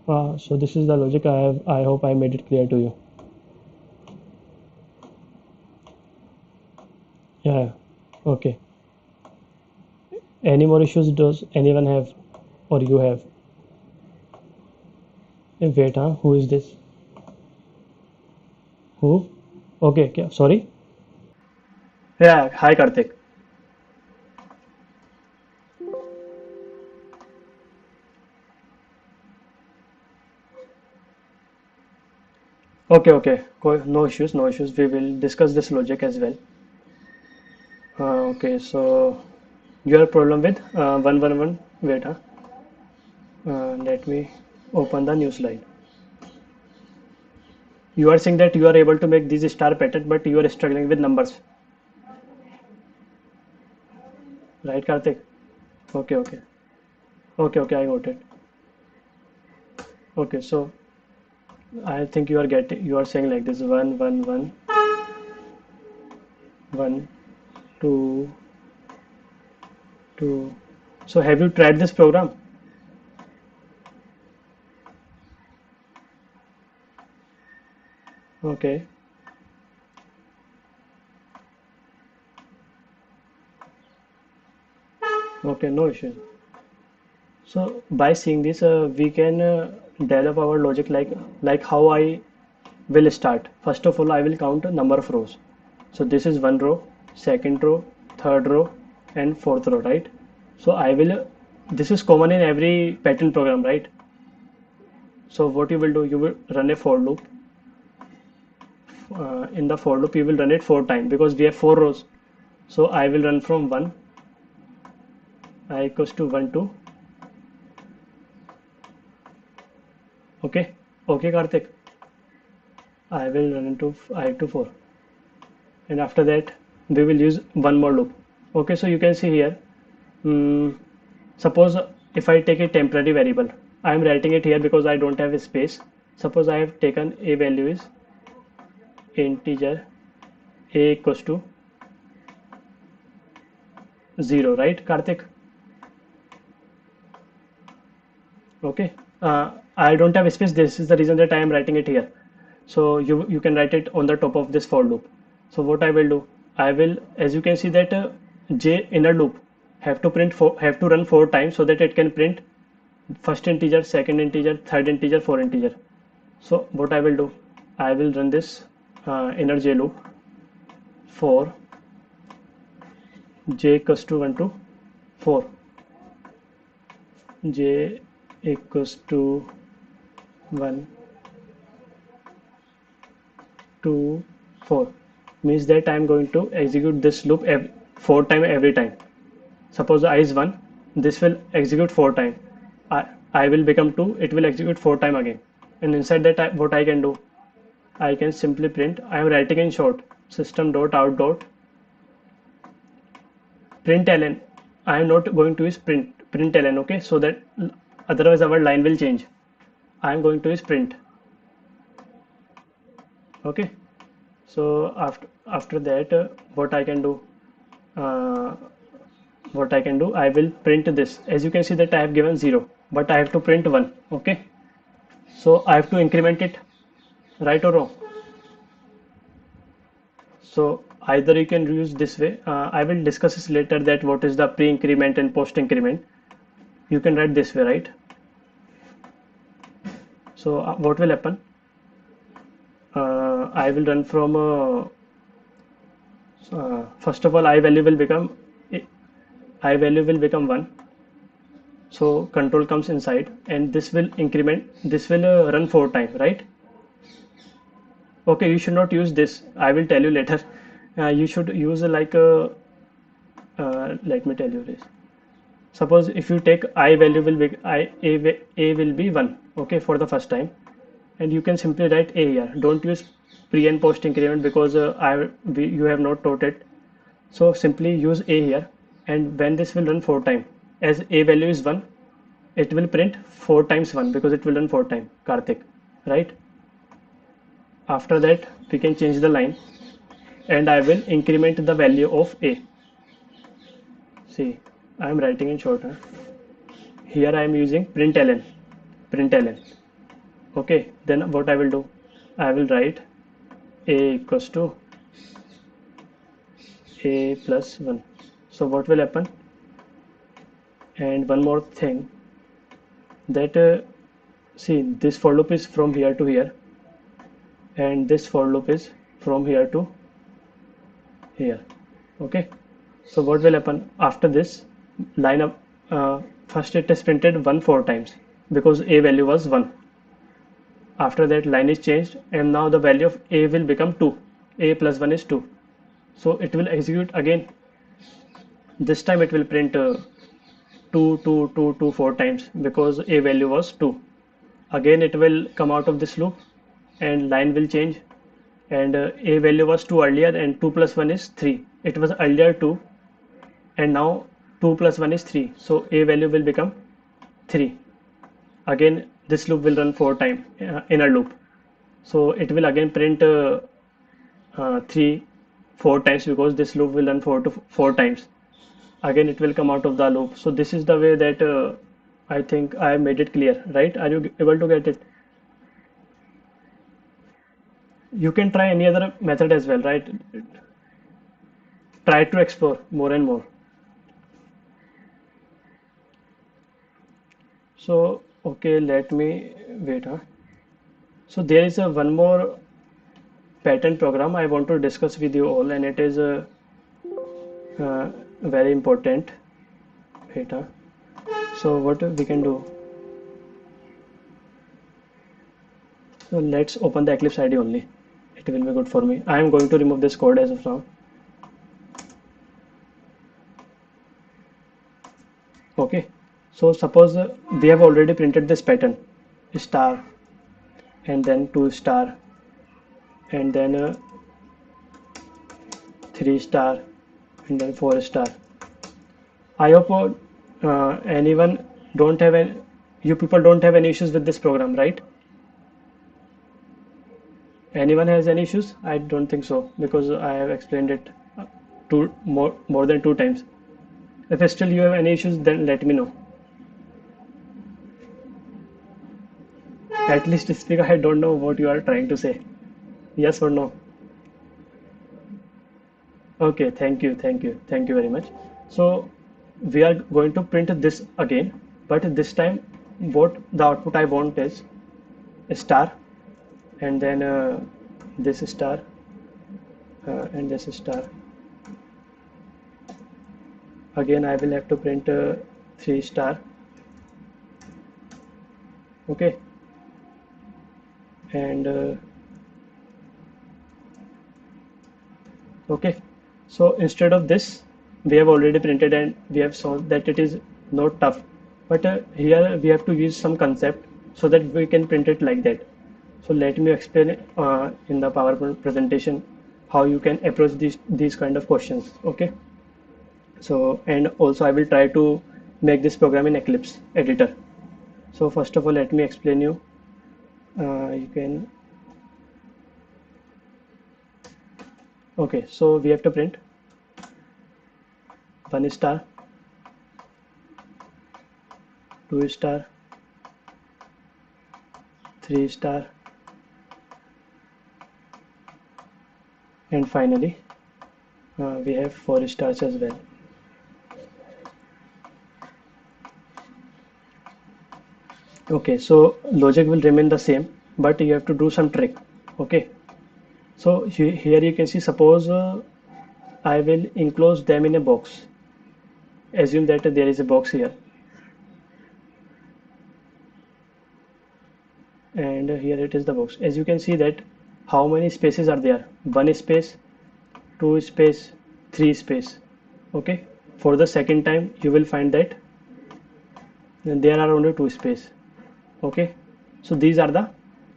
so this is the logic. I hope I made it clear to you. Yeah, okay. Any more issues, does anyone have, or you have? Wait, who is this? Who? Okay, okay, sorry. Yeah, hi Karthik. Okay, okay, no issues, no issues. We will discuss this logic as well. Okay, so your problem with 111. Wait, let me open the new slide. You are saying that you are able to make these star pattern, but you are struggling with numbers, right, Karthik? Okay, okay, okay, okay. I got it. Okay, so I think you are saying like this: one, one, one, one, two, two. So have you tried this program? Okay, okay, no issue. So by seeing this, we can develop our logic like how I will start. First of all, I will count a number of rows. So this is one row, second row, third row, and fourth row, right? So I will. This is common in every pattern program, right? So what you will do, you will run a for loop. In the for loop, you will run it 4 times because we have 4 rows. So I will run from 1, I equals to 1 to, okay, okay, Karthik. I will run into I to 4, and after that we will use one more loop. Okay, so you can see here. mm, Suppose if I take a temporary variable, I am writing it here because I don't have a space. Suppose I have taken a value is integer a equals to 0, right, Karthik? Okay. I don't have a space. This is the reason that I am writing it here. So you can write it on the top of this for loop. So what I will do, I will, as you can see that j inner loop have to run 4 times so that it can print first integer, second integer, third integer, fourth integer. So what I will do, I will run this inner j loop for j equals to 1 to 4, j equals to 1 to 4, means that I am going to execute this loop 4 times every time. Suppose I is 1, this will execute 4 times. I will become 2, it will execute 4 times again. And inside that, what I can do, I can simply print, I am writing in short, system dot out dot println. I am not going to use println, okay, so that otherwise our line will change. I am going to use print, okay. So after that, what I can do, uh, I will print this. As you can see that I have given 0, but I have to print 1, okay. So I have to increment it, right or wrong? So either you can use this way. I will discuss this later, that what is the pre-increment and post-increment. You can write this way, right? So what will happen? I will run from first of all, I value will become 1. So control comes inside, and this will increment. This will run 4 times, right? Okay, you should not use this. I will tell you later. You should use like a. Let me tell you this. Suppose if you take I value will be a will be 1, okay, for the first time, and you can simply write a here. Don't use pre and post increment because you have not taught it. So simply use a here, and when this will run 4 times, as a value is 1, it will print 4 times 1 because it will run 4 times, Karthik, right? After that, we can change the line, and I will increment the value of a. See, I am writing in short. Huh? Here I am using println. Okay, then what I will do, I will write a equals to a plus 1. So what will happen? And one more thing, that see, this for loop is from here to here, and this for loop is from here to here, okay. So what will happen after this line up, first it is printed 1 4 times because a value was 1. After that, line is changed, and now the value of a will become 2. A plus 1 is 2. So it will execute again. This time it will print 2 2 2 2 4 times because a value was 2. Again it will come out of this loop, and line will change, and a value was 2 earlier, and 2 plus 1 is 3. It was earlier 2, and now 2 plus 1 is 3. So a value will become 3. Again this loop will run 4 times, inner loop. So it will again print 3 4 times, because this loop will run 4 times. Again it will come out of the loop. So this is the way that I think I made it clear, right? Are you able to get it? You can try any other method as well, right? Try to explore more and more. So okay, let me wait, huh? So there is a one more pattern program I want to discuss with you all, and it is very important. Wait, huh? So what we can do? So let's open the Eclipse IDE only. It will be good for me. I am going to remove this code as of now. Okay. So suppose we have already printed this pattern, star, and then 2 star, and then 3 star, and then 4 star. I hope anyone don't have any, you people don't have any issues with this program, right? Anyone has any issues? I don't think so, because I have explained it two more than 2 times. If still you have any issues, then let me know. At least speak. I don't know what you are trying to say. Yes or no? Okay, thank you very much. So we are going to print this again, but this time what the output I want is a star, and then this star, and this star. Again, I will have to print 3 star. Okay, and okay. So instead of this, we have already printed and we have shown that it is not tough. But here we have to use some concept so that we can print it like that. So let me explain in the PowerPoint presentation how you can approach these kind of questions. Okay. So and also I will try to make this program in Eclipse editor. So first of all, let me explain you. You can. Okay. So we have to print 1 star, 2 star, 3 star, and finally we have 4 stars as well. Okay, so logic will remain the same, but you have to do some trick. Okay, so here you can see, suppose I will enclose them in a box. Assume that there is a box here, and here it is the box. As you can see that how many spaces are there? 1 space, 2 space, 3 space. Okay, for the second time you will find that there are only 2 space. Okay, so these are the,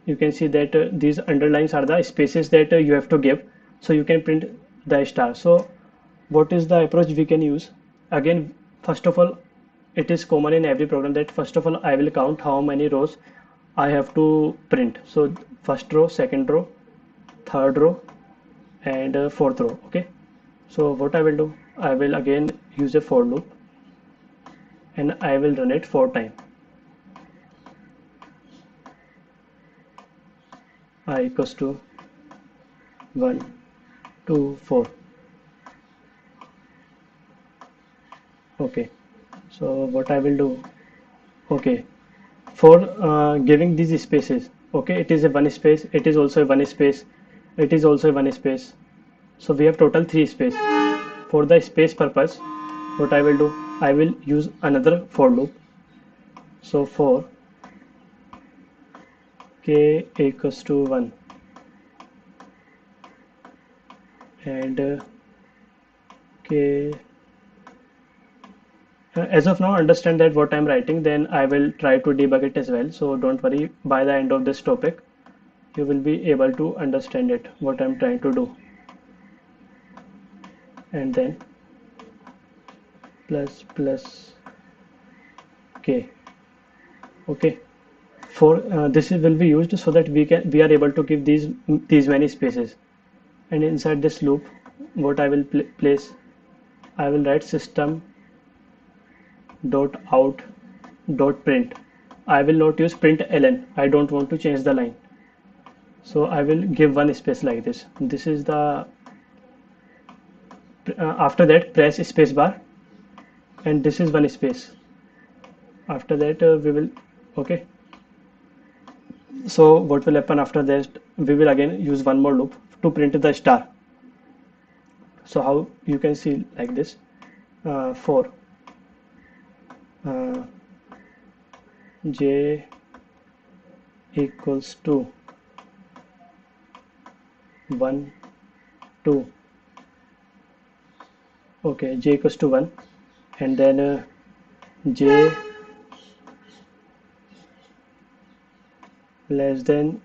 you can see that these underlines are the spaces that you have to give, so you can print the star. So what is the approach we can use? Again, first of all, it is common in every program that first of all I will count how many rows I have to print. So first row, second row, third row, and fourth row. Okay, so what I will do, I will again use a for loop, and I will run it 4 times. I equals to 1 2 4. Okay, so what I will do, okay, for giving these spaces, okay, it is a 1 space, it is also a 1 space, it is also a 1 space, so we have total 3 space. For the space purpose, what I will do, I will use another for loop. So for k equals to 1, and k, as of now understand that what I'm writing, then I will try to debug it as well, so don't worry, by the end of this topic you will be able to understand it, what I'm trying to do. And then plus plus k. Okay, for this will be used so that we are able to give these many spaces. And inside this loop, what I will place, I will write system dot out dot print. I will not use print ln. I don't want to change the line, so I will give one space like this. This is the after that press space bar, and this is one space. After that we will, okay. So what will happen after that, we will again use one more loop to print the star. So how you can see like this, for j equals to 1 2, okay, j equals to 1, and then j less than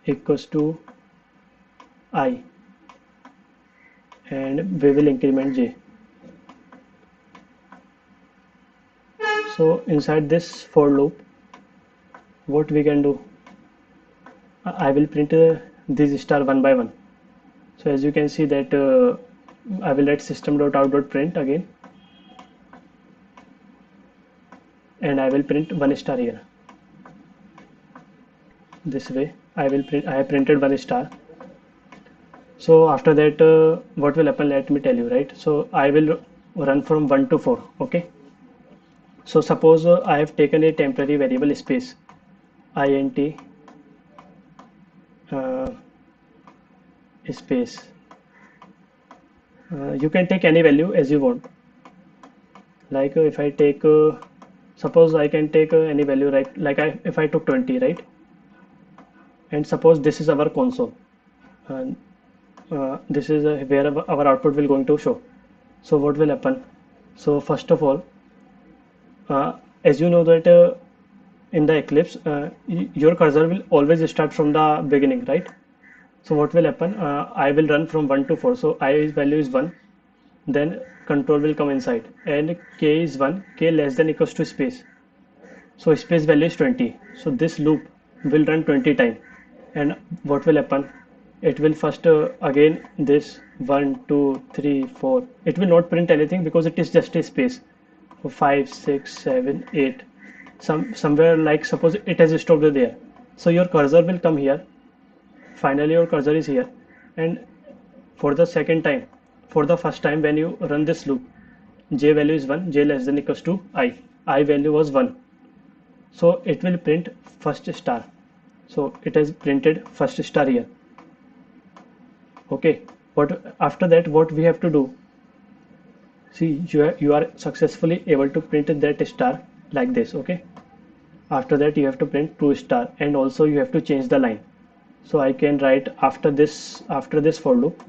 equals to I, and we will increment j. So inside this for loop, what we can do, I will print this star one by one. So as you can see that I will write system.out.print again, and I will print one star here. This way I will print, I have printed one star. So after that what will happen, let me tell you, right? So I will run from 1 to 4, okay. So suppose I have taken a temporary variable space int space. You can take any value as you want, like if I take suppose I can take any value, right? Like if I took 20, right? And suppose this is our console, and this is where our output will going to show. So what will happen, so first of all, as you know that in the Eclipse your cursor will always start from the beginning, right? So what will happen, I will run from 1 to 4, so I value is 1, then control will come inside, and k is 1, k less than equals to space, so space value is 20. So this loop will run 20 times, and what will happen, it will first again this 1 2 3 4, it will not print anything because it is just a space. So 5 6 7 8, somewhere, like suppose it has stopped there, so your cursor will come here, finally your cursor is here, and for the second time, for the first time when you run this loop, j value is 1, j less than equals to I value was 1, so it will print first star. So it has printed first star here, okay. But after that what we have to do, see, you are successfully able to print that star like this, okay. After that you have to print 2 star, and also you have to change the line. So I can write after this for loop,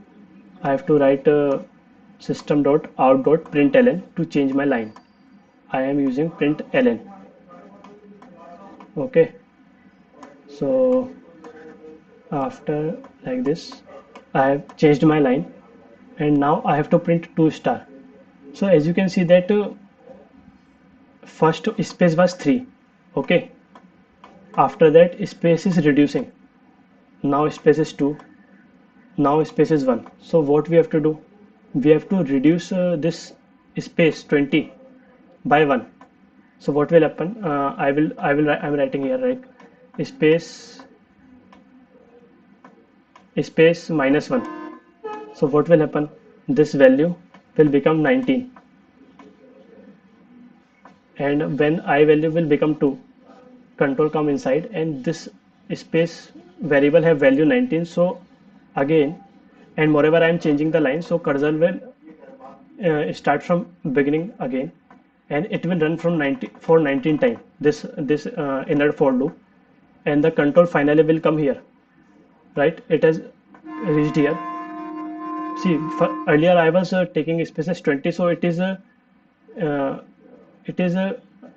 I have to write system.out.println to change my line. I am using println, okay. So after like this I have changed my line, and now I have to print 2 star. So as you can see that first space was 3, okay. After that space is reducing, now space is 2, now space is 1. So what we have to do, we have to reduce this space 20 by 1. So what will happen, I'm writing here, right? Space minus 1. So what will happen, this value will become 19, and when I value will become 2, control come inside, and this space variable have value 19. So again, and moreover I am changing the line, so cursor will start from beginning again, and it will run from 90 for 19 time this inner for loop, and the control finally will come here, right? It has reached here. See, earlier I was taking spaces 20, so it is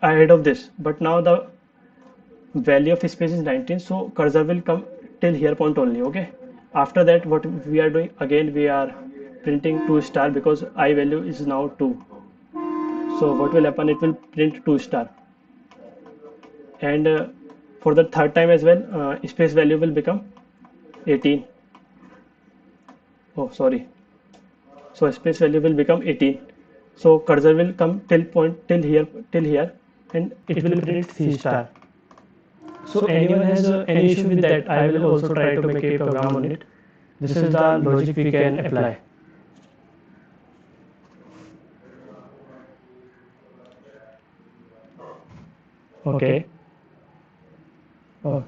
ahead of this, but now the value of space is 19, so cursor will come till here point only, okay. After that what we are doing, again we are printing 2 star because I value is now 2. So what will happen, it will print 2 star, and for the third time as well, space value will become 18. Oh, sorry. So space value will become 18. So cursor will come till here, and it will print C star. So anyone has any issue with that, I will also try to make a program on it. This is the logic we can apply. Okay. Oh.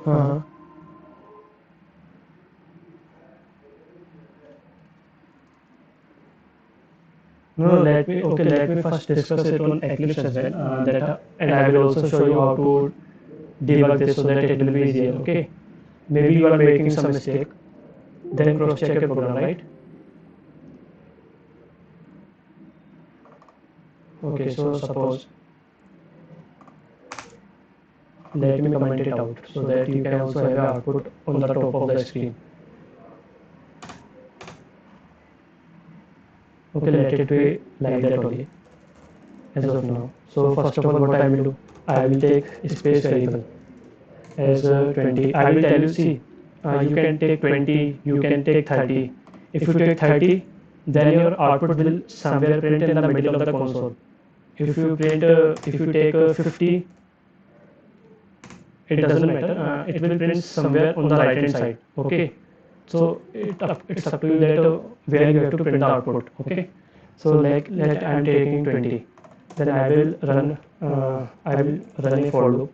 Uh-huh. No, let me first discuss it on Eclipse as well. And I will also show you how to debug this so that it will be easier. Okay. Maybe you are making some mistake. Then cross check your program, right? Okay. So suppose let me comment it out so that you can also have an output on the top of the screen. Okay, let it be like that only as of now. So first of all, what I will do, I will take space variable as 20. I will tell you, see, you can take 20, you can take 30. If you take 30, then your output will somewhere print in the middle of the console. If you take 50, it doesn't matter. It will print somewhere on the right hand side. Okay. So it's up to you that where you have to print the output. Okay. So like let I am taking 20, then I will run a for loop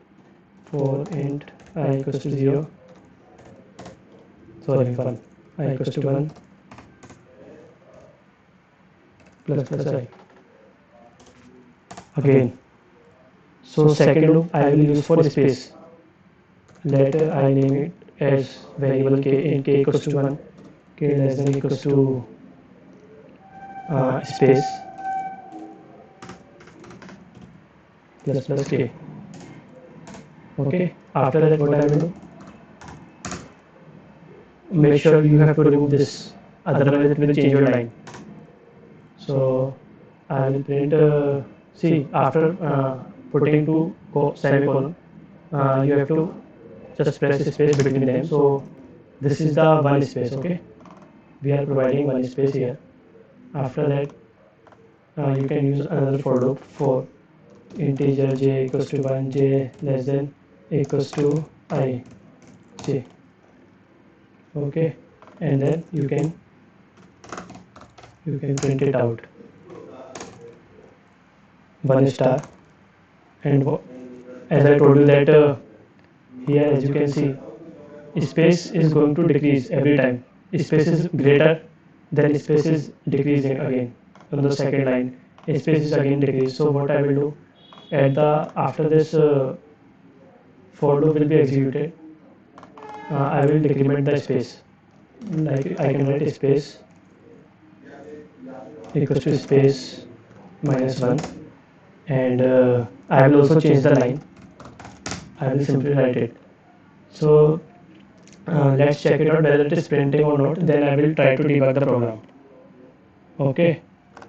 for int I equals to 0, sorry 1, I equals to 1 plus I again. So second loop I will use for space. Let I name it as variable k in k equals to 1, k less than equals to space plus k. Okay, after that what I will do, make sure you have to remove this, otherwise it will change your line. So I will print see, after putting two semicolon, you have to just press space between them. So this is the one space. Okay, we are providing one space here. After that you can use another for loop for integer j equals to 1, j less than equals to I, j. Okay, and then you can print it out, 1 star. And as I told you that here, as you can see, space is going to decrease every time. Space is greater, then space is decreasing again on the second line. Space is again decrease. So what I will do, at the after this for loop will be executed, I will decrement the space. Like I can write space equals to space -1, and I will also change the line. I will simply write it. So let's check it out whether it is printing or not. Then I will try to debug the program. Okay,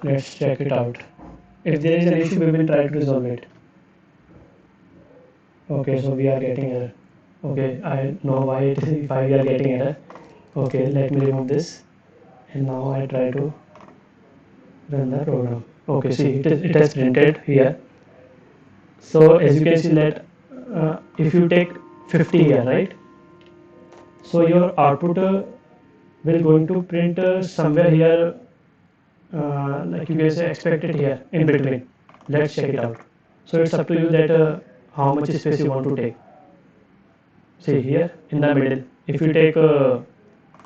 let's check it out. If there is an issue, we will try to resolve it. Okay, so we are getting error. Okay, I know why we are getting error. Okay, let me remove this, and now I try to run the program. Okay, see, it has printed here. So as you can see that if you take 50 here, right? So your output will going to print somewhere here, like you can say expected here in between. Let's check it out. So it's up to you that how much space you want to take. See here in the middle, if you take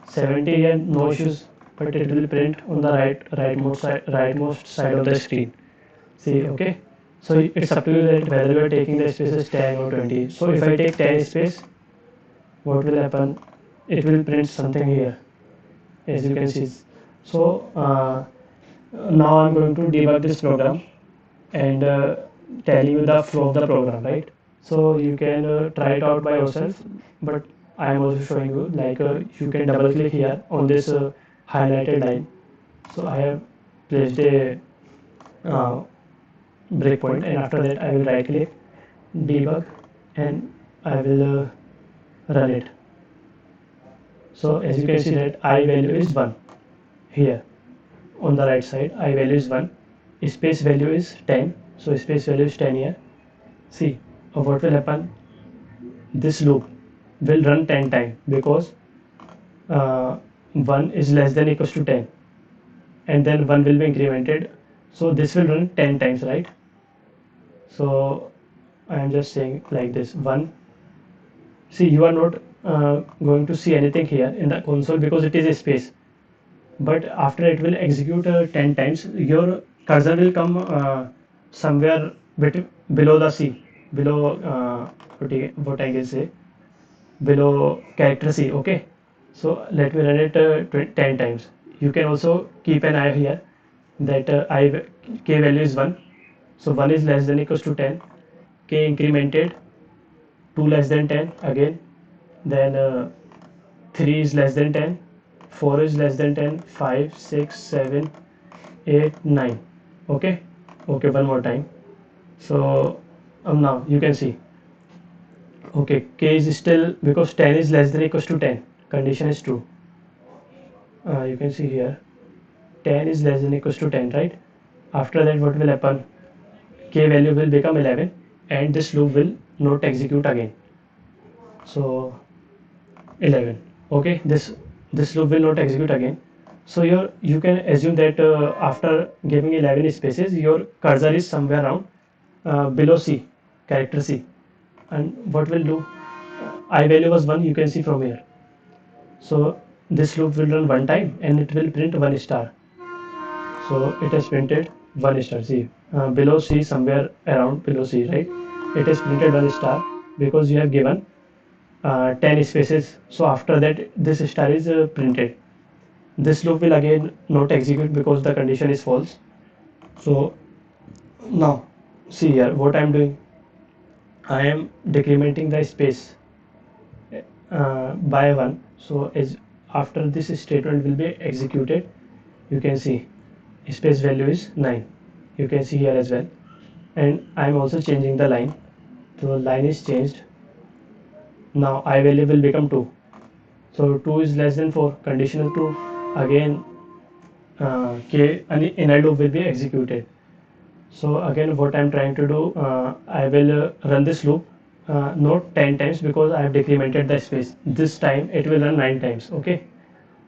70 and no issues, but it will print on the rightmost side of the screen. See, okay. So it's up to you that whether you are taking the spaces 10 or 20. So if I take 10 space, what will happen? It will print something here, as you can see. So now I'm going to debug this program and tell you the flow of the program, right? So you can try it out by yourself, but I am also showing you, like you can double click here on this highlighted line. So I have placed a breakpoint, and after that I will right click, debug, and I will run it. So as you can see that I value is 1 here on the right side. I value is 1, space value is 10, so space value is 10 here. See what will happen, this loop will run 10 times because 1 is less than equals to 10, and then 1 will be incremented, so this will run 10 times, right? So I am just saying like this, 1. See, you are not going to see anything here in the console because it is a space, but after it will execute 10 times, your cursor will come somewhere below the C, below what I can say, below character C. Okay, so let me run it 10 times. You can also keep an eye here that k value is 1, so 1 is less than equals to 10, k incremented, 2 less than 10 again, then 3 is less than 10, 4 is less than 10, 5, 6, 7, 8, 9. Okay, one more time. So now you can see, okay, k is still, because 10 is less than equals to 10, condition is true. You can see here 10 is less than equals to 10, right? After that what will happen, k value will become 11 and this loop will not execute again. So 11, okay, this loop will not execute again. So you can assume that after giving 11 spaces, your cursor is somewhere around below C, character C, and what will do, I value was 1, you can see from here. So this loop will run one time and it will print 1 star. So it has printed 1 star. See, below C, somewhere around below C, right? It has printed 1 star because you have given 10 spaces. So after that this star is printed. This loop will again not execute because the condition is false. So now see here what I am doing, I am decrementing the space by 1. So as after this statement will be executed, you can see space value is 9, you can see here as well, and I am also changing the line. So line is changed. Now I value will become 2, so 2 is less than 4, conditional true. Again k inner loop will be executed. So again what I am trying to do, I will run this loop not 10 times because I have decremented the space. This time it will run 9 times. Okay,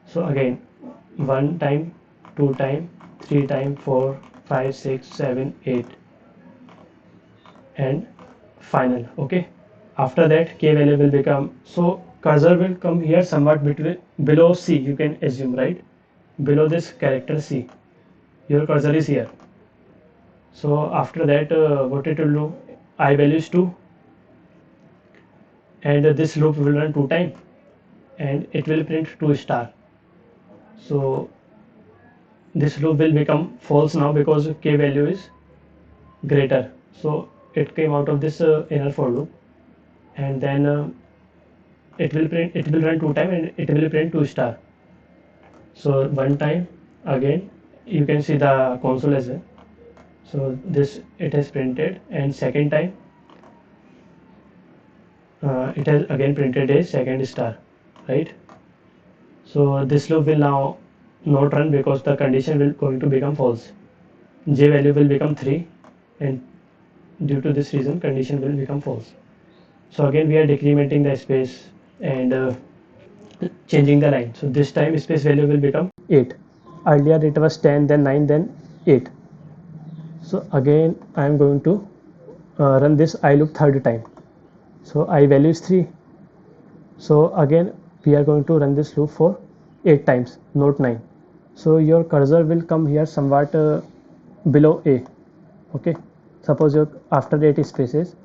so again 1 time, 2 time, 3 time, 4, 5, 6, 7, 8, and final. Okay, after that k value will become, so cursor will come here somewhat between below C, you can assume, right? Below this character C, your cursor is here. So after that what it will do, I value is 2, and this loop will run 2 times and it will print 2 star. So this loop will become false now because k value is greater. So it came out of this inner for loop, and then it will run 2 times and it will print 2 star. So 1 time, again you can see the console as well. So this it has printed, and second time it has again printed a second star, right? So this loop will now not run because the condition will going to become false. J value will become 3, and due to this reason condition will become false. So again we are decrementing the space and changing the line. So this time space value will become 8. Earlier it was 10, then 9, then 8. So again I am going to run this I loop third time. So I value is 3. So again we are going to run this loop for 8 times, not 9. So your cursor will come here somewhat below A. Okay, suppose you after 8 spaces,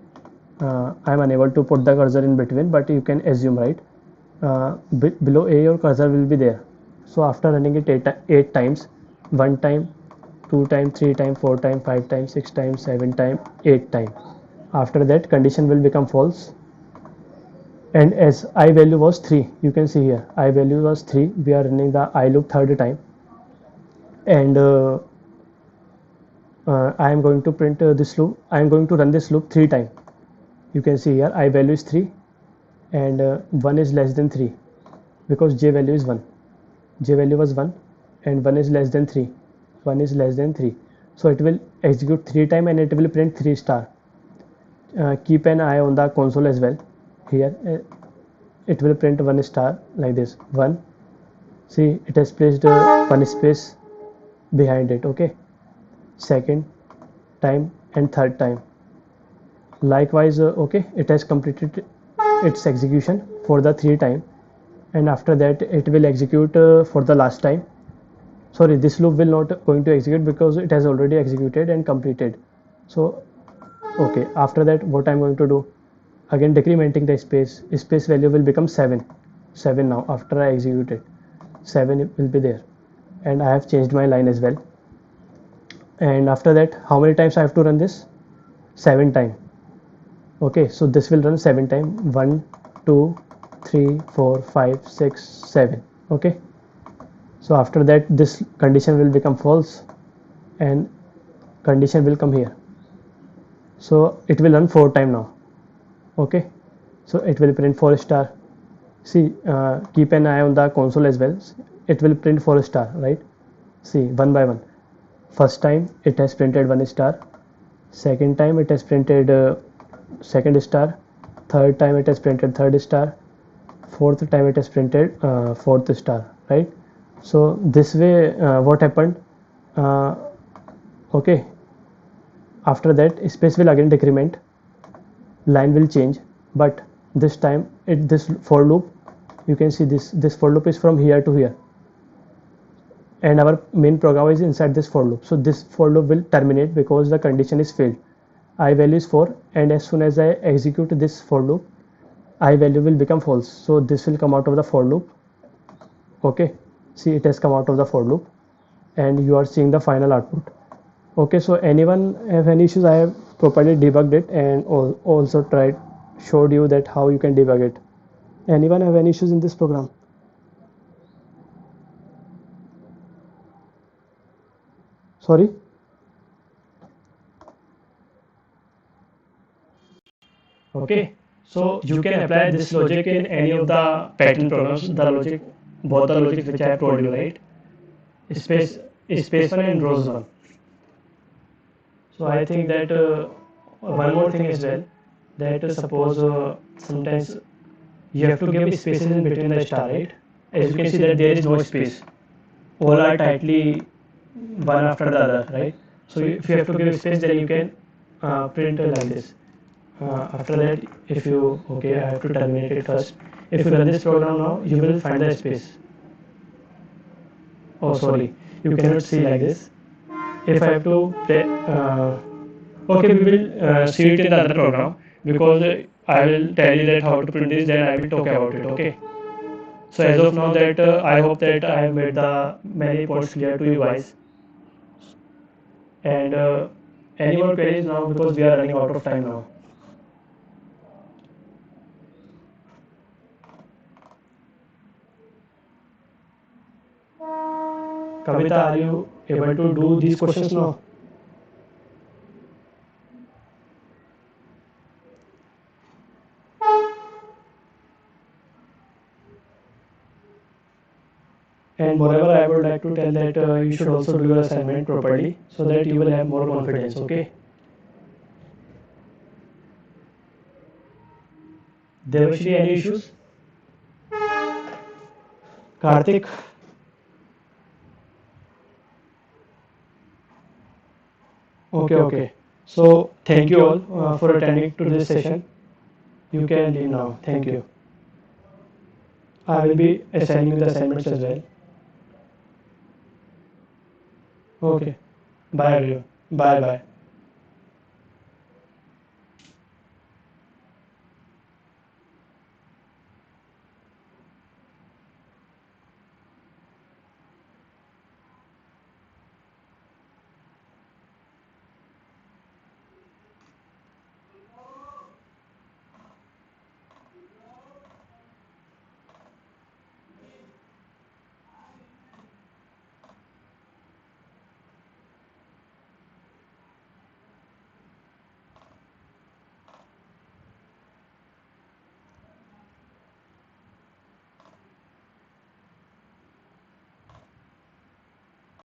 I am unable to put the cursor in between, but you can assume, right? Below A your cursor will be there. So after running it 8 times, 1 time, 2 time, 3 time, 4 time, 5 time, 6 time, 7 time, 8 time, after that condition will become false. And as I value was 3, you can see here I value was 3, we are running the I loop third time, and I am going to print this loop. I am going to run this loop 3 times. You can see here I value is 3 and 1 is less than 3 because j value is 1. J value was 1 and 1 is less than 3. 1 is less than 3. So it will execute 3 times and it will print 3 star. Keep an eye on the console as well. Here it will print 1 star like this. 1. See, it has placed 1 space behind it. Okay. Second time and third time. Likewise, okay, it has completed its execution for the 3 time, and after that it will execute for the last time. Sorry, this loop will not going to execute because it has already executed and completed. So okay, after that what I'm going to do, again decrementing the space value will become 7 now after I execute it. 7 will be there, and I have changed my line as well. And after that, how many times I have to run this? 7 times. Okay, so this will run 7 times. 1 2 3 4 5 6 7. Okay, so after that this condition will become false and condition will come here. So it will run 4 times now. Okay, so it will print 4 star. See, keep an eye on the console as well. It will print 4 star, right? See, one by one. First time it has printed 1 star. Second time it has printed second star. Third time it has printed third star. Fourth time it has printed fourth star, right? So this way what happened, okay, after that space will again decrement, line will change, but this time this for loop, you can see this for loop is from here to here, and our main program is inside this for loop. So this for loop will terminate because the condition is failed. I value is 4, and as soon as I execute this for loop, I value will become false. So this will come out of the for loop. Okay, see, it has come out of the for loop and you are seeing the final output. Okay, so anyone have any issues? I have properly debugged it and also showed you that how you can debug it. Anyone have any issues in this program? Sorry. Okay, so you can apply this logic in any of the Python programs. The logic, both the logic which I have told you, right? Space space one and rows one. So I think that one more thing as well, that suppose sometimes you have to give spaces in between the star, right? As you can see that there is no space, all are tightly one after the other, right? So if you have to give space, then you can print like this. After that, if you, okay, I have to terminate it first. If you run this program now, you will find the space. Oh sorry, you cannot see like this. If I have to play, okay, we will see it in the other program, because I will tell you that how to print this, then I will talk about it. Okay, so as of now, that I hope that I have made the many points clear to you guys. And any more queries now, because we are running out of time now. Kavita, are you able to do these questions now? And moreover, I would like to tell that you should also do your assignment properly so that you will have more confidence. Okay. Devashri, any issues? Karthik? Okay, okay. So thank you all for attending to this session. You can leave now. Thank you. I will be assigning you the assignments as well. Okay. Bye everyone. Bye bye.